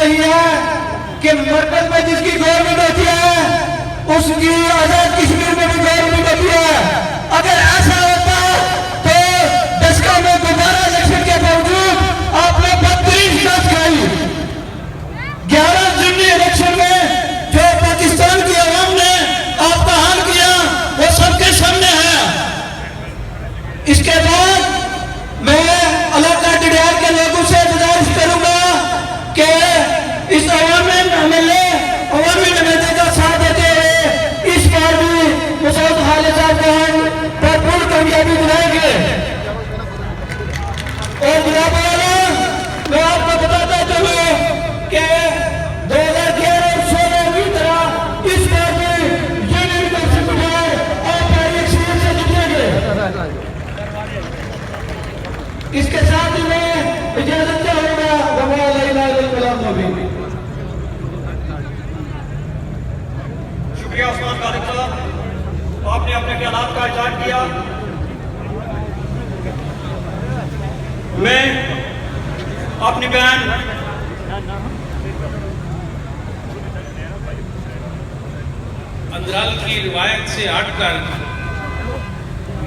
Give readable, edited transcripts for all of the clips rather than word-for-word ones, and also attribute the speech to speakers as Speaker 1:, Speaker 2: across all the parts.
Speaker 1: नहीं है कि मरकज में जिसकी गवर्नमेंट होती है उसकी आजाद कश्मीर में भी गवर्नमेंट होती है। अगर ऐसा होता तो दशका में दोबारा इलेक्शन के बावजूद आपने बदतरीन शिकस्त खाई। 11 जून इलेक्शन में जो पाकिस्तान की आवाम ने आपका हाल किया वो सबके सामने है। इसके बाद मैं इलाका डडियाल के लोगों से गुजारिश करूंगा कि इस अवामी नुमाइंदे का साथ देते हुए इस बार भी मसूद खालिद साहब को हम भरपूर कामयाबी दिलाएंगे। और जनाब मैं आपको बताता चलूं कि 2011 और 2016 की तरह इस बार भी यूनियन काउंसिल बनाए आप एक सीट से जीतेंगे। इसके साथ ही मैं इजाजत चाहूंगा।
Speaker 2: शुक्रिया उस्मान खालिद साहब, आपने अपने ख्यालात का इज़हार किया। मैं अपनी बहन
Speaker 3: अंदराल की रिवायत से हटकर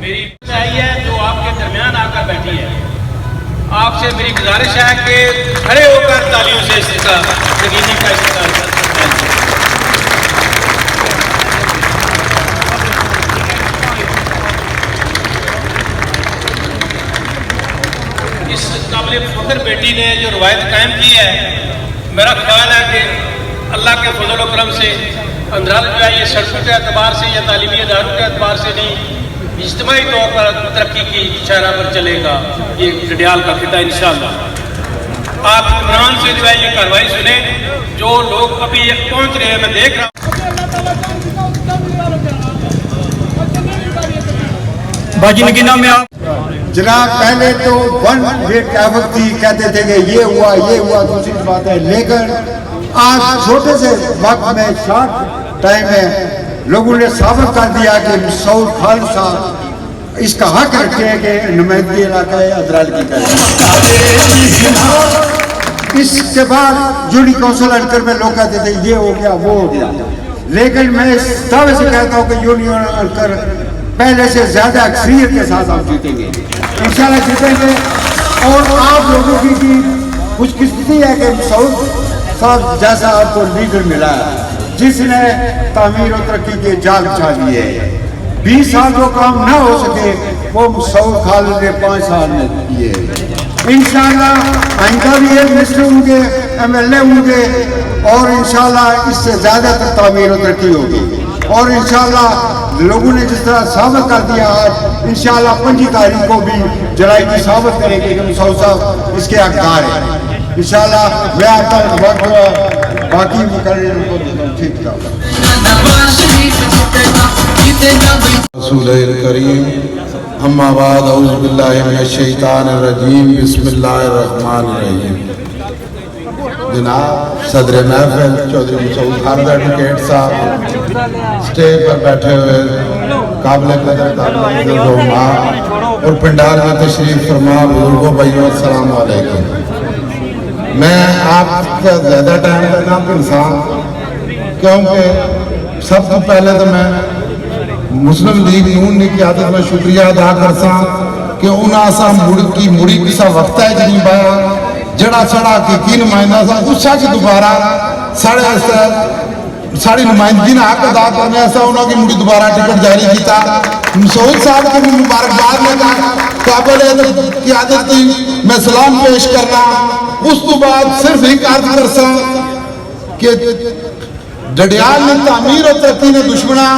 Speaker 3: मेरी चाहिए जो आपके दरमियान आकर बैठी है, आपसे मेरी गुजारिश है कि खड़े होकर तालियों से इसका यकीनी का इस्तेमाल करें। इस काबिल फख्र बेटी ने जो रवायत कायम की है, मेरा ख्याल है कि अल्लाह के फजल व करम से अंदराल जो है ये सड़कों के एतबार से या तालीमी इदारों के एतबार से नहीं, इज्तिमाई तौर पर तरक्की की शहरा पर चलेगा ये डडियाल का खिता इंशाअल्लाह। आप इमरान से जो है ये कार्रवाई सुने, जो लोग अभी पहुंच रहे हैं मैं देख रहा हूँ।
Speaker 1: बाजी नगीना में आप
Speaker 4: जनाब पहले तो वन रेट कैफक थी, कहते थे कि ये हुआ दूसरी बात है, लेकिन आज छोटे से वक्त में शॉर्ट टाइम में लोगों ने साबित कर दिया कि मसूद खालिद साहब इसका हक रखते हैं कि नुमाइंदगी इलाका अंदराल की करें। इसके बाद यूनियन काउंसिल अंकर में लोग कहते थे ये हो गया वो हो गया, लेकिन मैं इस दावे से कहता हूँ कि यूनियन अंकर पहले से ज्यादा अक्सरियत के साथ आप जीतेंगे, इंशाल्लाह जीतेंगे। और आप लोगों की भी खुशकिस्मती है कि मसूद साहब जैसा आपको लीडर मिला है जिसने तामीर और तरक्की के जाल बिछा दिए हैं। 20 साल जो काम न हो सके वो मसूद खालिद ने 5 साल में किए। इंशाल्लाह आइंदा भी एक मिनिस्टर होंगे, MLA होंगे और इंशाल्लाह इससे ज्यादातर तामीर और तरक्की होगी। और इंशाल्लाह लोगों ने जिस तरह साबित कर दिया आज, इंशाल्लाह 25 तारीख को भी जुलाई की साबित करेंगे कि मसूद साहब इसके हकदार हैं। इंशाल्लाह मैं आपका वक्त बाकी मुकर्रर को देता हूँ। ठीक है।
Speaker 5: रसूल करीम अम्मा बाद औज़ु बिल्लाहि मिनश शैतानिर रजीम बिस्मिल्लाहिर रहमानिर रहीम। जनाब सदर महफिल चौधरी मसूद खालिद एडवोकेट साहब, स्टेज पर बैठे हुए काबिल कदर और पंडाल में तशरीफ फरमा बुजुर्गों भाइयों अस्सलाम वालेकुम। मैं आपका ज़्यादा टाइम देना इंसान, क्योंकि सबसे पहले तो मैं मुस्लिम लीग नून की क्यादत में शुक्रिया अदा करसा कि उन्हें मुड़ी किसा वक्त है जी पाया जड़ा साड़ा हकीकी नुमाइंदा सा उस दोबारा साड़ी नुमाइंदगी ने हक अदा करने ऐसा उन्होंने मुड़ी दोबारा टिकट जारी किया। मसूद साहब को भी मुबारकबाद लगा, काबिल क्यादत की मैं सलाम पेश करना। उस तो बाद सिर्फ एक अर्ज करसा कि डडियाल ने तामीर और तरक्की ने दुश्मना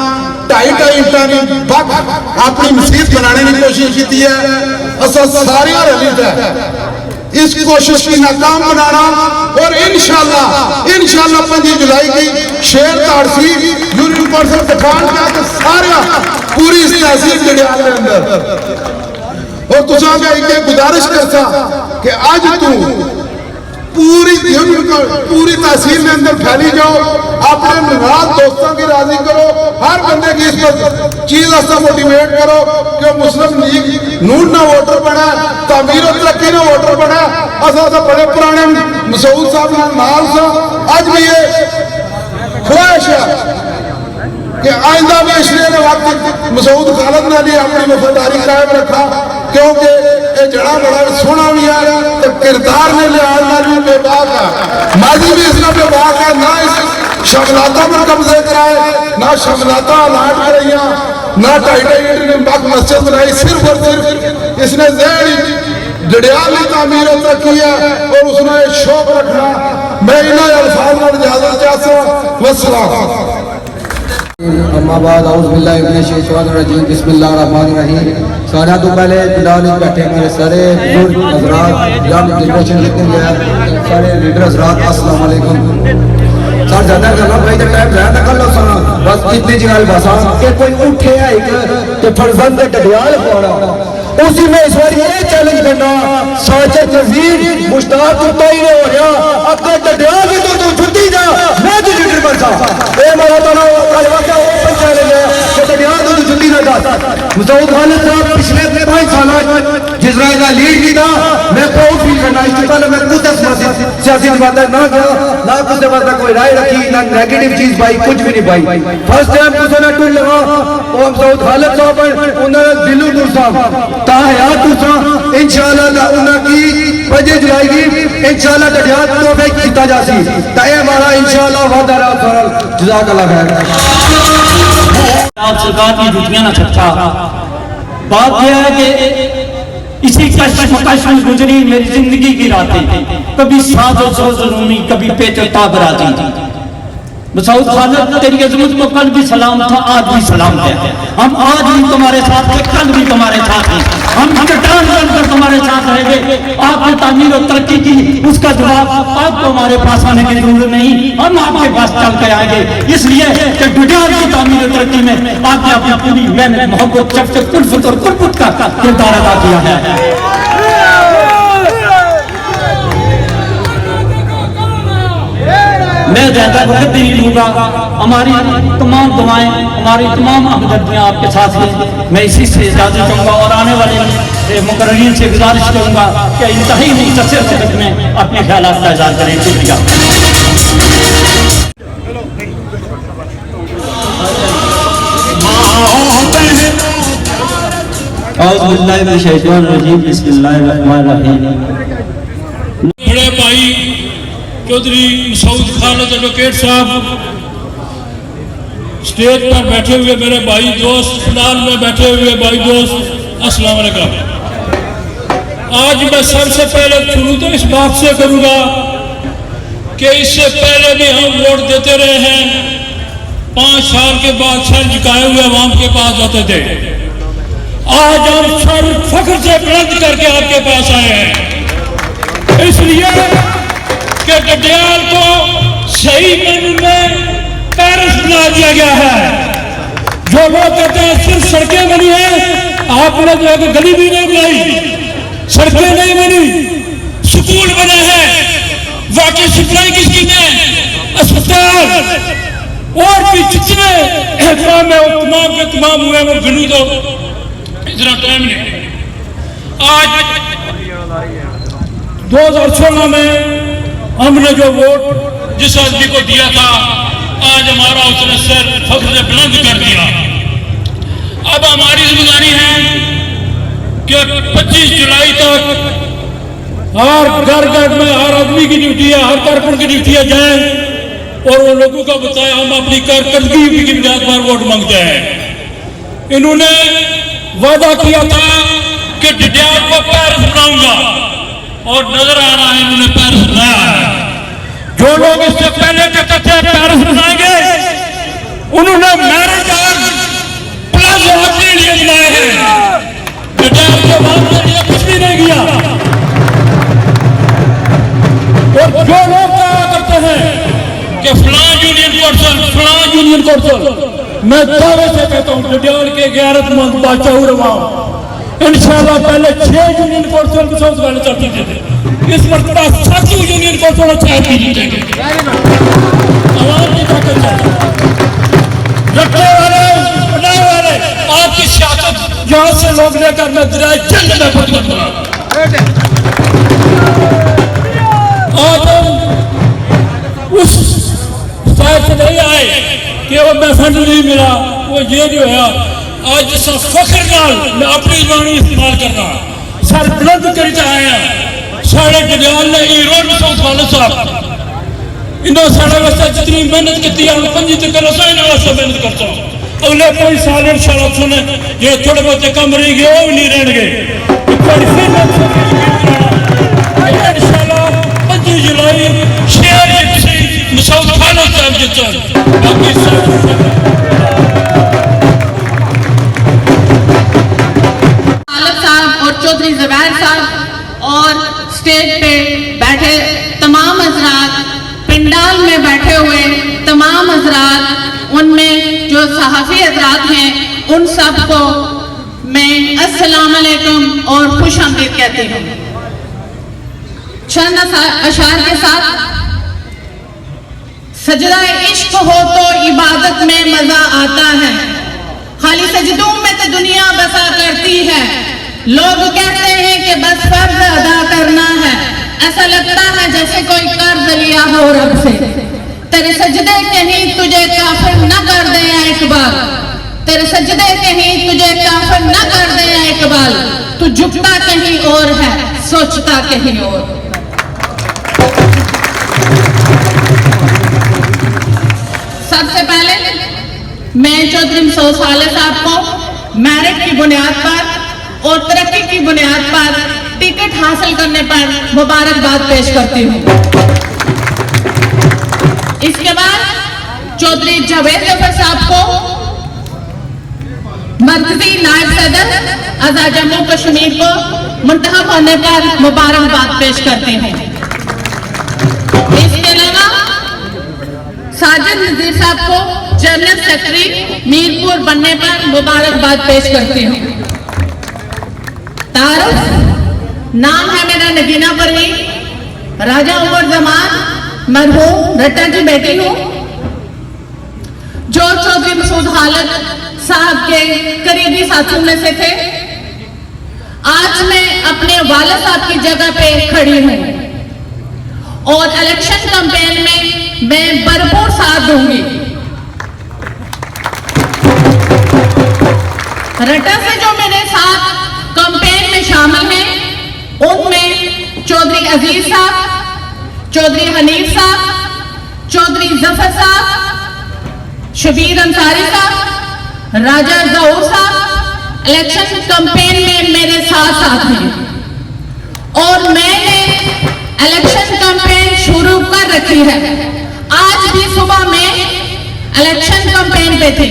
Speaker 5: 2.5 इंटा ने बक अपनी मसीत बनाने की कोशिश की है। असा सारे रली इस कोशिश की नाकाम बनाना और इंशाल्लाह 5 जुलाई की शेर ताड़सी यूनियन काउंसिल पठान का सारा पूरी इस तहसील डडियाल के अंदर। और तुझा मैं एक गुजारिश करता कि आज तू पूरी तहसील में अंदर फैली जाओ, अपने नाराज दोस्तों की राजी करो, हर बंदे की इस पर चीज ऐसा मोटिवेट करो कि मुस्लिम लीग नून ना वोटर बना, तामीर और तरक्की ना वोटर बना। असा बड़े पुराने मसूद साहब नाल सा अज भी ये ख्वाहिश है कि आइंदा भी इसलिए वक्त मसूद खालिद ने अपनी वफादारी कायम रखा, क्योंकि ये जड़ा बड़ा सोना भी है तो किरदार ने लिहाज भी बेबाक है, माजी भी इसका बेबाक है। ना इस शमलाता पर कब्जे कराए, ना शमलाता अलाट कराइया, ना ढाई मस्जिद बनाई, सिर्फ और सिर्फ इसने जहरी जड़ियाल की तामीर की है और उसने शौक रखना। मैं इन्हें अल्फाज में इजाजत चाहता हूं। वस्सलाम।
Speaker 6: अम्माबाद औज़ुबिल्लाहिमिनश्शैतानिर्रजीम बिस्मिल्लाहिर्रहमानिर्रहीम। सारा तो पहले बिलाल बैठे मेरे सारे बुजुर्ग हज़रात, यंग जनरेशन जितने भी हैं, सारे लीडर हज़रात, अस्सलाम वालेकुम। सर ज़्यादा करना भाई तो टाइम ज़्यादा कर लो सर, बस इतनी जगह बसा के कोई उठे है एक तो फरजंद डडियाल पड़ा, उसी में इस बार ये चैलेंज करना साजिद नज़ीर मुश्ताक तो ही नहीं हो रहा, अगर डडियाल भी तो छुट्टी जा, मैं तो लीडर बन सा ए मारा तो ना वाक़या ओपन चैलेंज है कि डडियाल तो छुट्टी ना जा। मसूद खालिद साहब पिछले 5 साल जिसराइल का लीड की था, मैं प्राउड फील करना। इससे पहले मैं कुछ सियासी बातें ना किया, ना कुछ बात कोई राय रखी, ना नेगेटिव चीज भाई कुछ भी नहीं भाई। फर्स्ट टाइम कुछ ना टूट लगा और मसूद खालिद साहब उन्होंने दिलू दूर साहब ताहयात दूसरा इंशाअल्लाह उन्होंने की वजह जुलाएगी, इंशाअल्लाह डडियाल तो भी किया जासी ताए हमारा इंशाअल्लाह वादा रहा। जज़ाकल्लाह खैर।
Speaker 7: आप सरकार की जुटियां ना छट्टा। बात यह है कि इसी कश्मकश में गुजरी मेरी जिंदगी की रातें, कभी साजो सोजरूमी, कभी पेचो बराती। मसूद खालिद तेरी अजमत को कल भी सलाम था, आज भी सलाम है। हम आज भी तुम्हारे साथ थे, कल भी तुम्हारे साथ हैं, हम चट्टान बनकर तुम्हारे साथ रहेंगे। आपने तामीर और तरक्की की, उसका जवाब आपको हमारे पास आने की जरूरत नहीं, हम आपके पास चल के आएंगे। इसलिए कि डडियाल की तामीर और तरक्की में आपने अपनी पूरी मेहनत, मोहब्बत, शफ़क़त, कुल्फ़त और कुर्बत का किरदार अदा किया है। मैं ज्यादा वक्त नहीं लूंगा, हमारी तमाम दुआएं, हमारी तमाम हमदर्दियां आपके साथ हैं। मैं इसी से इजाजत चाहूँगा और आने वाले मुकर्रीन से गुजारिश करूँगा कि इंतहाई मुख्तसर वक्त में अपने ख्यालात का इज़हार करें। शुक्रिया।
Speaker 8: बड़े भाई चौधरी मसूद खालिद एडवोकेट साहब, स्टेज पर बैठे हुए मेरे भाई दोस्त, पंडाल में बैठे हुए भाई दोस्त, अस्सलाम वालेकुम। आज मैं सबसे पहले शुरू तो इस बात से करूंगा कि इससे पहले भी हम वोट देते रहे हैं। 5 साल के बाद सर झुकाए हुए अवाम के पास जाते थे। आज हम सर फख्र से बुलंद करके आपके पास आए हैं, इसलिए कि डडियाल को सही मायने में पेरिस बना दिया गया है। जो लोग कहते हैं सिर्फ सड़कें बनी है, आपने जो है गली भी नहीं बनाई, सड़कें नहीं बनी, स्कूल बने हैं, वाटर सप्लाई की स्कीमें, अस्पताल और भी जितने एहतमाम है वो तमाम के तमाम हुए, वो गिनू तो इतना टाइम नहीं। आज 2016 में हमने जो वोट जिस आदमी को दिया था, आज हमारा उसने सर फख्र से बुलंद कर दिया। अब हमारी जिम्मेदारी है कि 25 जुलाई तक हर घर में हर आदमी की ड्यूटी है, हर कारकुन की ड्यूटी है जाए और वो लोगों को बताया हम अपनी कारकर्दगी की बुनियाद पर वोट मांगते हैं। इन्होंने वादा किया था कि डडियाल को पेरिस बनाऊंगा और नजर आ रहा है इन्होंने पेरिस बनाया है। जो लोग इससे पहले कहते थे पेरिस बनाएंगे, उन्होंने मैरिज प्लाजा अपने लिए बनाए हैं, डडियाल के बाद के लिए कुछ भी नहीं किया। और जो लोग कहा करते हैं कि फलां यूनियन कौंसिल, मैं दावे से कहता हूँ डडियाल के गैरतमंद बादशाह इंशाअल्लाह पहले 6 यूनियन कौंसिल सबसे पहले चलती थी। इस मरतबा साथी यूनियन को थोड़ा चाय पी जीतेंगे। आवाम की ताकत चाहिए, रखने वाले बनाने वाले आपकी सियासत यहाँ से लोग लेकर मैं दरिया जंग में बंद करूंगा। आज हम उस साइड से नहीं आए कि वो मैं फंड नहीं मिला, वो ये जो है आज जिस फख्र नाल मैं अपनी जबानी इस्तेमाल करना सर बुलंद करके आए हैं। साढ़े जनाल ने हीरो मसूद खालिद साहब इन्होंने साढ़े वास्ते जितनी मेहनत की है 5 तक इन्होंने वास्ते मेहनत करता हूँ। अगले 5 साल इंशाल्लाह सुने जो थोड़े बहुत कम रह गए वो भी नहीं रहेंगे। इंशाल्लाह 25 जुलाई शेर मसूद खालिद साहब जितना बाकी
Speaker 9: और चौधरी ज़ुबैर साहब और स्टेज पे बैठे तमाम हजरात, पंडाल में बैठे हुए तमाम हजरात, उनमें जो सहाफ़ी हजरात हैं उन सब को मैं अस्सलाम वालेकुम और खुश आमदीद कहती हूँ। चंद अशार के साथ, सजदा इश्क हो तो इबादत में मजा आता है, खाली सजदों में तो दुनिया बसा करती है। लोग कहते हैं कि बस फर्ज अदा करना है, ऐसा लगता है जैसे कोई कर्ज लिया हो रब से। तेरे सजदे कहीं तुझे काफिर न कर दे इकबाल, तेरे सजदे कहीं तुझे काफिर न कर दे इकबाल, तू झुकता कहीं और है सोचता कहीं और। सबसे पहले मैं चौधरी मसूद खालिद साहब को मेरिट की बुनियाद पर और तरक्की की बुनियाद पर टिकट हासिल करने पर मुबारकबाद पेश करती हूँ। इसके बाद चौधरी जावेद जफर साहब को मरकजी नायब सदर आजाद जम्मू कश्मीर को मुंतखब होने पर मुबारकबाद पेश करती हूँ। इसके अलावा साजिद नजीर साहब को जनरल सेक्रेटरी मीरपुर बनने पर मुबारकबाद पेश करती हूँ। तारुफ नाम है मेरा नगीना परवीन, राजा उमर जमान मरहूम रट्टा की बेटी हूँ, जो चौधरी मसूद खालिद साहब के करीबी साथियों में से थे। आज मैं अपने वालिद साहब की जगह पे खड़ी हूँ और इलेक्शन कैंपेन में मैं भरपूर साथ दूंगी। रट्टा से जो मेरे साथ कैंपेन में शामिल हैं उनमें चौधरी अजीज साहब, चौधरी हनीफ साहब, चौधरी जफर साहब, शबीर अंसारी साहब, राजा जहूर साहब इलेक्शन कैंपेन में मेरे साथ साथ हैं और मैंने इलेक्शन कैंपेन शुरू कर रखी है। आज भी सुबह में इलेक्शन कैंपेन पे थी।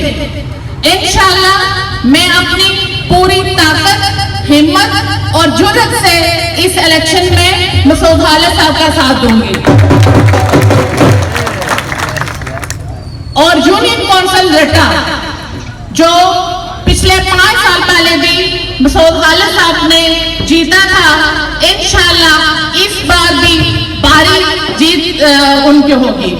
Speaker 9: इंशाल्लाह मैं अपनी पूरी ताकत, हिम्मत और जुर्रत से इस इलेक्शन में मसूद खालिद साहब का साथ दूंगी और यूनियन काउंसिल रट्टा जो पिछले 5 साल पहले भी मसूद खालिद साहब ने जीता था, इंशाल्लाह इस बार भी भारी जीत उनकी होगी।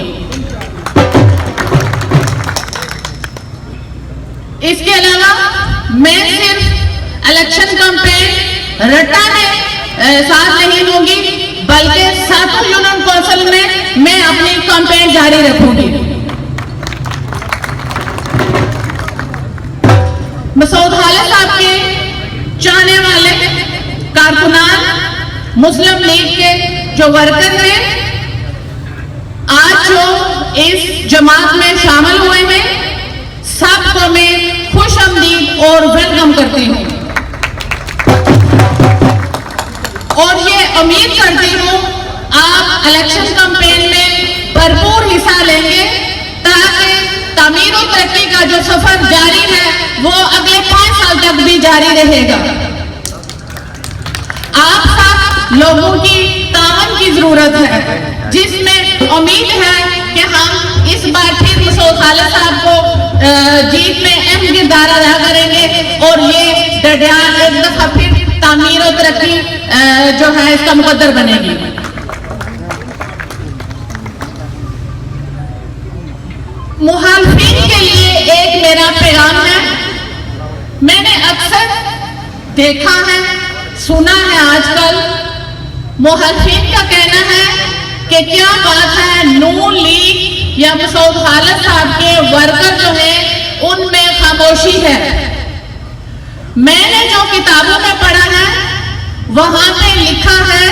Speaker 9: इसके अलावा मैं सिर्फ इलेक्शन कैंपेन रट्टा में साथ नहीं लूंगी, बल्कि सातों यूनियन काउंसिल में मैं अपनी कैंपेन जारी रखूंगी। मसूद खालिद साहब के चाहने वाले कारकुनान, मुस्लिम लीग के जो वर्कर हैं, आज जो इस जमात में शामिल हुए हैं, सबको मैं खुश आमदीद और वेलकम करती हूँ और ये उम्मीद करती हूँ आप इलेक्शन कैंपेन में भरपूर हिस्सा लेंगे ताकि तामीर और तरक्की का जो सफर जारी है वो अगले 5 साल तक भी जारी रहेगा। आप सब लोगों की तावन की जरूरत है, जिसमें उम्मीद है कि हम इस बार फिर मसूद खालिद साहब को जीत में अहम किरदार अदा करेंगे और ये डडियाल एक दफा फिर तामीर वो तरक्की जो है इसका मुकद्दर बनेगी। मुखालिफिन के लिए एक मेरा पैगाम है। मैंने अक्सर देखा है, सुना है, आजकल मुखालिफिन का कहना है कि क्या बात है, नून लीग या मसूद खालिद साहब के वर्कर जो है उनमें खामोशी है। मैंने जो किताबों में पढ़ा है वहां पे लिखा है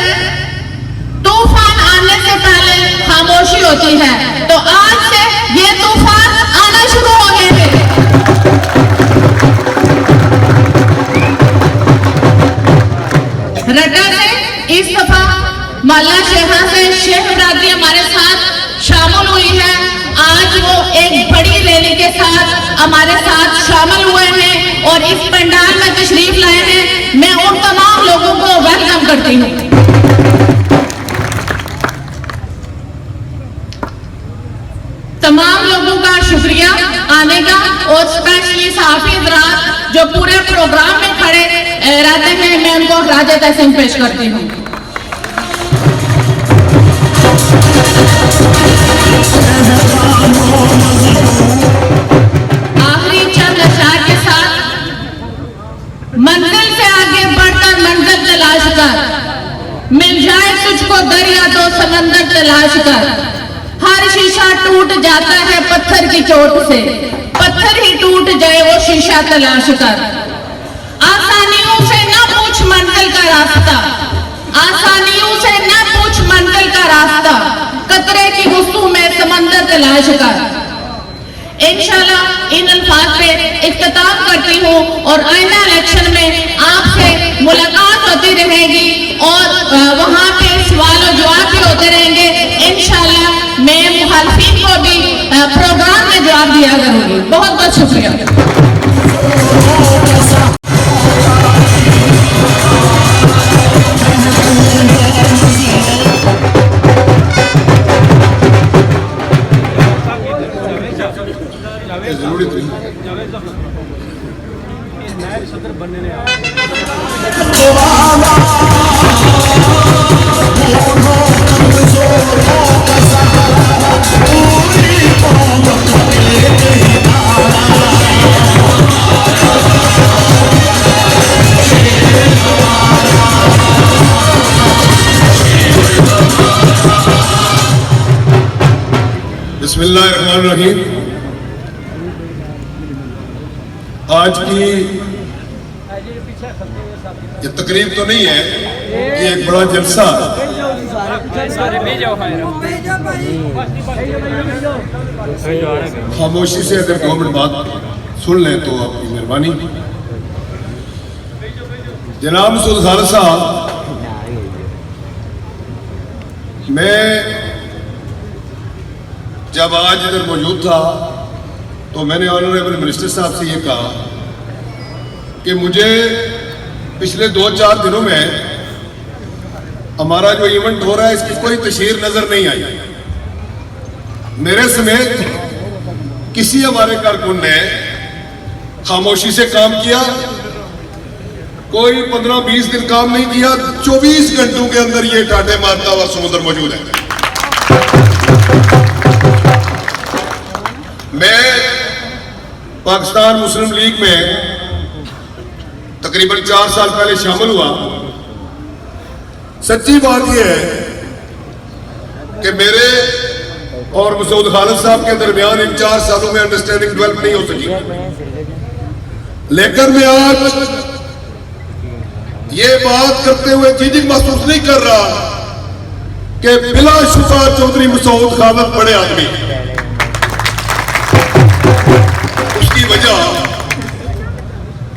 Speaker 9: तूफान आने से पहले खामोशी होती है, तो आज से ये तूफान आना शुरू हो गए थे। रटा से इस दफा माला शेहा से शेख बरादरी हमारे साथ शामिल हुई है। आज वो एक बड़ी रैली के साथ हमारे साथ शामिल हुए हैं और इस पंडाल में तशरीफ लाए हैं। मैं उन तमाम लोगों को वेलकम करती हूँ। तमाम लोगों का शुक्रिया आने का, और स्पेशली सहाफी हज़रात जो पूरे प्रोग्राम में खड़े रहते हैं, मैं उनको राजे तहसीन पेश करती हूँ। आखिरी चंद अशआर के साथ मंजिल से आगे बढ़कर मंजिल तलाश कर, मिल जाए तुझको दरिया तो समंदर तलाश कर, हर शीशा टूट जाता है पत्थर की चोट से, पत्थर ही टूट जाए वो शीशा तलाश कर। आसानियों से न पूछ मंजिल का रास्ता, आसानियों से न पूछ मंजिल का रास्ता, कतरे की गुफ्तगू में समंदर तलाश कर। इंशाल्लाह इन अल्फाज पे इख्तिताम करती हूँ और आइंदा इलेक्शन में आपसे मुलाकात होती रहेगी और वहाँ पे सवाल और जवाब भी होते रहेंगे। इंशाल्लाह मैं मुखालिफिन को भी प्रोग्राम में जवाब दिया करूँगी। बहुत बहुत शुक्रिया।
Speaker 10: बिस्मिल्लाहिर्रहमानिर्रहीम। आज की ये तकरीब तो नहीं है, ये एक बड़ा जलसा। खामोशी से अगर 2 मिनट बात सुन लें तो आपकी मेहरबानी। जनाब मसूद खालिद साहब, मैं जब आज इधर मौजूद था तो मैंने ऑनरेबल मिनिस्टर साहब से ये कहा कि मुझे पिछले 2-4 दिनों में हमारा जो इवेंट हो रहा है इसकी कोई तशहीर नजर नहीं आई। मेरे समेत किसी हमारे कारकुन ने खामोशी से काम किया, कोई 15-20 दिन काम नहीं किया, 24 घंटों के अंदर ये टाटे मारता हुआ समुद्र मौजूद है। मैं पाकिस्तान मुस्लिम लीग में तकरीबन 4 साल पहले शामिल हुआ। सच्ची बात यह है कि मेरे और मसूद खालिद साहब के दरमियान इन 4 सालों में अंडरस्टैंडिंग डेवलप नहीं हो सकी, लेकिन मैं आज ये बात करते हुए झिझक महसूस नहीं कर रहा कि बिलाशुबा चौधरी मसूद खालिद बड़े आदमी। उसकी वजह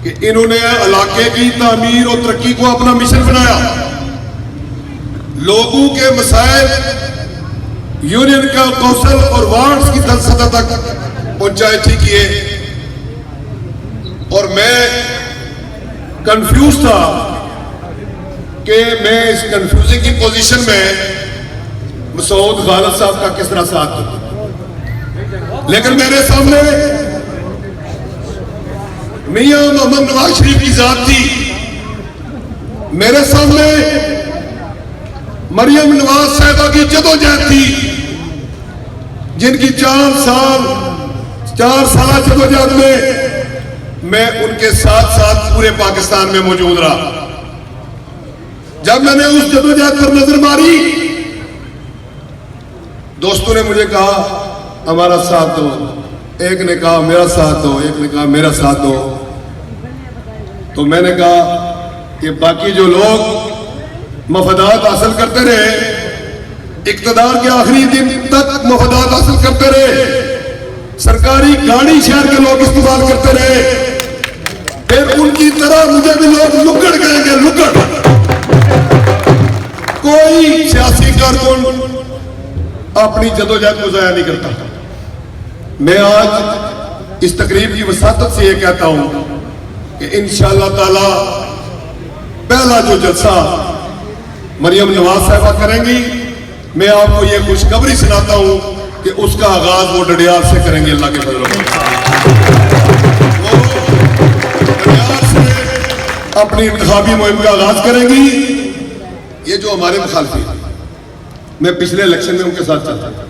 Speaker 10: कि इन्होंने इलाके की तामीर और तरक्की को अपना मिशन बनाया, लोगों के मसाइल यूनियन का कौशल और वार्ड्स की सतह तक पहुंचाए ठीक किए। और मैं कंफ्यूज था कि मैं इस कंफ्यूजिंग की पोजीशन में मसूद खालिद साहब का किस तरह साथ दूं, लेकिन मेरे सामने मियां मोहम्मद नवाज शरीफ की जात थी मेरे सामने मरियम नवाज साहिबा की जदोजहद थी, जिनकी 4 साल जदोजहद में मैं उनके साथ साथ पूरे पाकिस्तान में मौजूद रहा। जब मैंने उस जदोजहद पर नजर मारी, दोस्तों ने मुझे कहा हमारा साथ दो, एक ने कहा मेरा साथ दो, एक ने कहा मेरा साथ दो। तो मैंने कहा कि बाकी जो लोग मफादात हासिल करते रहे, इक़्तिदार के आखिरी दिन तक मफादात हासिल करते रहे, सरकारी गाड़ी शहर के लोग इस्तेमाल करते रहे, फिर उनकी तरह मुझे भी लोग लुकड़ कहेंगे, लुकड़। कोई सियासी कारकुन अपनी जदोजहद को जाया नहीं करता। मैं आज इस तकरीब की वसातत से यह कहता हूं कि इंशाअल्लाह ताला पहला जो जलसा मरियम नवाज साहिबा करेंगी, मैं आपको यह खुशखबरी सुनाता हूं कि उसका आगाज वो डडियाल से करेंगे। अल्लाह के फजल से अपनी इंतखाबी मुहिम का आगाज करेंगी। ये जो हमारे मुखालिफिन, मैं पिछले इलेक्शन में उनके साथ चलता था,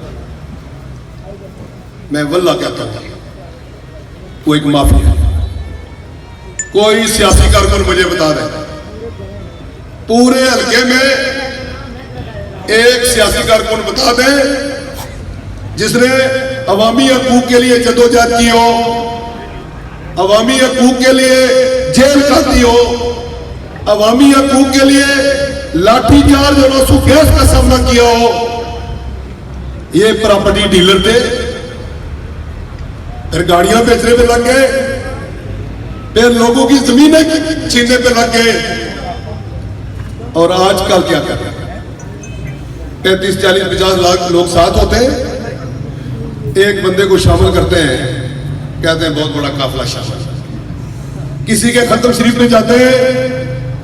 Speaker 10: मैं वल्लाह कहता था वो एक माफिया। कोई सियासी कारकुन मुझे बता दे, पूरे हल्के में एक सियासी कारकुन बता दे जिसने अवामी हकूक के लिए जदोजहद की हो, अवामी हकूक के लिए जेल काटी हो, अवामी हकूक के लिए लाठीचार्ज और आंसू गैस का सामना किया हो। ये प्रॉपर्टी डीलर थे, फिर गाड़ियां बेचने पे लग गए, फिर लोगों की जमीनें छीनने पे लग गए, और आजकल क्या कर रहे हैं? 35, 40, 50 लाख लोग साथ होते हैं, एक बंदे को शामिल करते हैं, कहते हैं बहुत बड़ा काफिला शामिल। किसी के खत्म शरीफ में जाते हैं,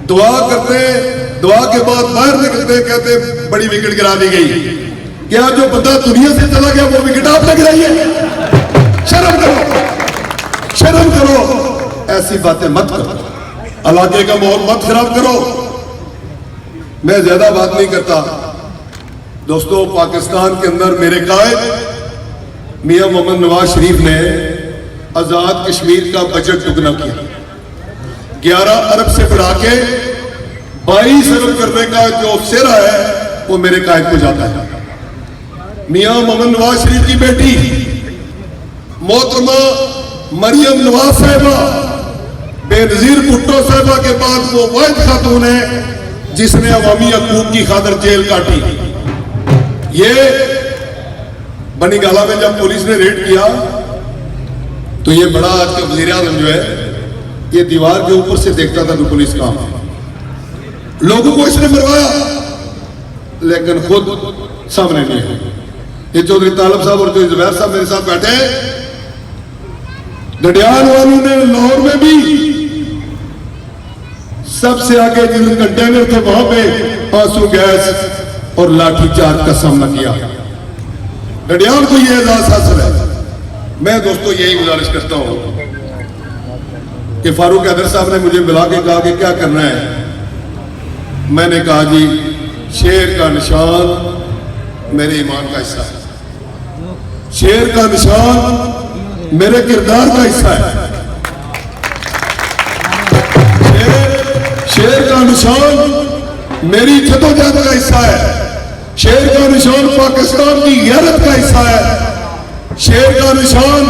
Speaker 10: दुआ करते हैं, दुआ के बाद बाहर निकलते हैं, कहते हैं बड़ी विकेट गिरा दी गई। क्या जो बंदा दुनिया से चला गया वो विकेट आपने गिराई है? शर्म करो, शर्म करो, ऐसी बातें मत करो, इलाके का माहौल मत खराब करो। मैं ज्यादा बात नहीं करता दोस्तों। पाकिस्तान के अंदर मेरे कायद मियां मोहम्मद नवाज शरीफ ने आजाद कश्मीर का बजट दुगना किया, 11 अरब से बढ़ा के 22 अरब करने का जो सिरा है वो मेरे कायद को जाता है। मियां मोहम्मद नवाज शरीफ की बेटी मोहतरमा मरियम नवाज साहिबा बेनजीर भुट्टो साहिबा के बाद वो वाहिद खातून है जिसने अवामी हकूक की खातिर जेल काटी। ये बनी गाला में जब पुलिस ने रेड किया तो ये बड़ा आज का वजीर आज़म जो है ये दीवार के ऊपर से देखता था कि पुलिस काम है, लोगों को इसने मरवाया, लेकिन खुद सामने नहीं है। ये चौधरी तालब साहब और जो जुबैर साहब मेरे साथ बैठे हैं, डडियाल वालों ने लाहौर में भी सबसे आगे जिस कंटेनर थे वहां पे आंसू गैस और लाठीचार्ज का सामना किया। डडियाल को यह एहसास हासिल है। मैं दोस्तों यही गुजारिश करता हूं कि फारूक हैदर साहब ने मुझे बुला के कहा कि क्या करना है। मैंने कहा जी शेर का निशान मेरे ईमान का हिस्सा है, शेर का निशान मेरे किरदार का हिस्सा है, शेर का निशान मेरी जदोजहद का हिस्सा है, शेर का निशान पाकिस्तान की गैरत का हिस्सा है, शेर का निशान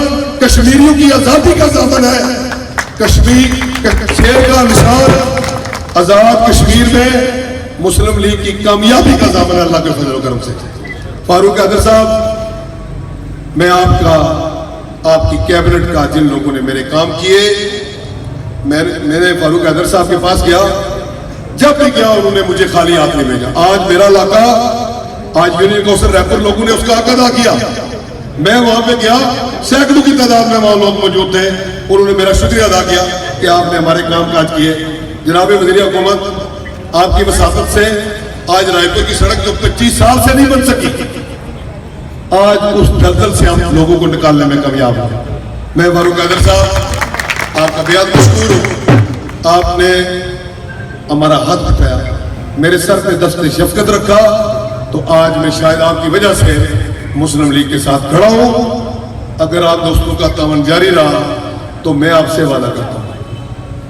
Speaker 10: कश्मीरियों की आजादी का दामन है, शेर का निशान आजाद कश्मीर में मुस्लिम लीग की कामयाबी का दामन है अल्लाह के फजल करम से। फारूक हैदर साहब, मैं आपकी कैबिनेट का जिन लोगों ने मेरे काम किए, मैंने फारूक हैदर साहब के पास गया, जब भी गया उन्होंने मुझे खाली हाथ नहीं भेजा। आज मेरा इलाका, आज यूनियन कौंसिल रायपुर लोगों ने उसका हक अदा किया। मैं वहां पे गया, सैकड़ों की तादाद में वहां लोग मौजूद थे, उन्होंने मेरा शुक्रिया अदा किया कि आपने हमारे काम काज किए। जनाब वज़ीर हुकूमत, आपकी वसाफत से आज रायपुर की सड़क जो 25 साल से नहीं बन सकी, आज उस दलदल से हम लोगों को निकालने में कामयाब हुए। मैं फारूक हैदर साहब आपका बेहद मशकूर हूं। आपने हमारा हाथ उठाया, मेरे सर पे दस्ते शफकत रखा, तो आज मैं शायद आपकी वजह से मुस्लिम लीग के साथ खड़ा हूं। अगर आप दोस्तों का तावन जारी रहा तो मैं आपसे वादा करता हूं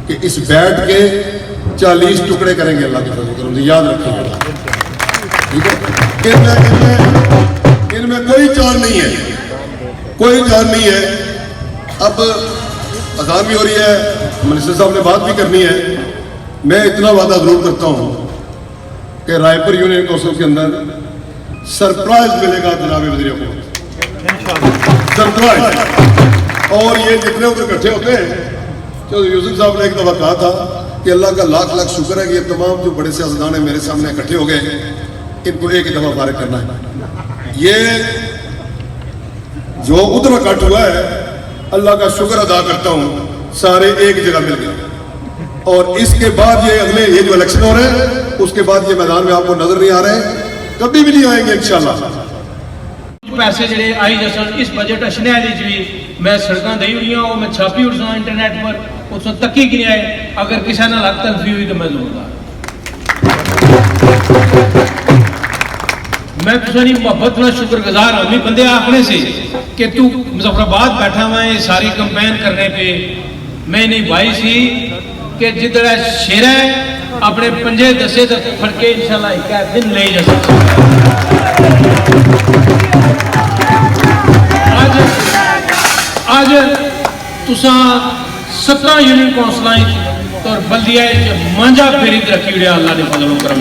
Speaker 10: कि इस बैट के 40 टुकड़े करेंगे अल्लाह के फजल करम से, याद रखिएगा, ठीक है। इनमें कोई जान नहीं है, कोई जान नहीं है। अब अजान भी हो रही है, मिनिस्टर साहब ने बात भी करनी है। मैं इतना वादा जरूर करता हूं कि रायपुर यूनियन काउंसिल के अंदर सरप्राइज मिलेगा जनाब वज़ीर हुकूमत, सरप्राइज। और ये जितने उधर इकट्ठे होते हैं, तो यूसुफ साहब ने एक दफा कहा था कि अल्लाह का लाख लाख शुक्र है कि ये तमाम जो बड़े सियासतदान मेरे सामने इकट्ठे हो गए, इनको एक ही दफा फारिग करना है। ये जो उधर इकट्ठ हुआ है, अल्लाह का शुक्र अदा करता हूं, सारे एक जगह मिल गए। और इसके बाद ये अगले ये जो इलेक्शन हो रहे हैं, उसके बाद ये मैदान में आपको नजर नहीं आ रहे, कभी भी नहीं आएंगे इंशाल्लाह।
Speaker 3: पैसे ਜਿਹੜੇ ਆਈ ਜਸਨ ਇਸ ਬਜਟ ਅਸ਼ਨੇ ਵਾਲੀ ਚ ਵੀ ਮੈਂ ਸੜਕਾਂ ਦੇਈ ਹੋਈਆਂ, ਉਹ ਮੈਂ ਛਾਪੀ ਉਰਸਾਂ ਇੰਟਰਨੈਟ ਪਰ, ਉਸ ਤੋਂ ਤੱਕੀ ਕਿ ਨਹੀਂ ਆਏ। ਅਗਰ ਕਿਸੇ ਨਾਲ ਹੱਕ ਤਲਫੀ हुई तो मैं दूंगा। मैं तुसानी मोहब्बत का शुक्रगुजार हाँ। मैं बंदे आखने से कि तू मुजफ्फराबाद बैठा हुआ है सारी कंपेन करने पे, मैं नहीं भाई सी कि जिधर शेर है अपने पंजे दसे तक फड़के इंशाल्लाह एक दिन ले जा सकते। आज तुसा 17 यूनियन कौंसलों और बल्दिया मांझा फेरी रखी हुई अल्लाह ने फजल करम।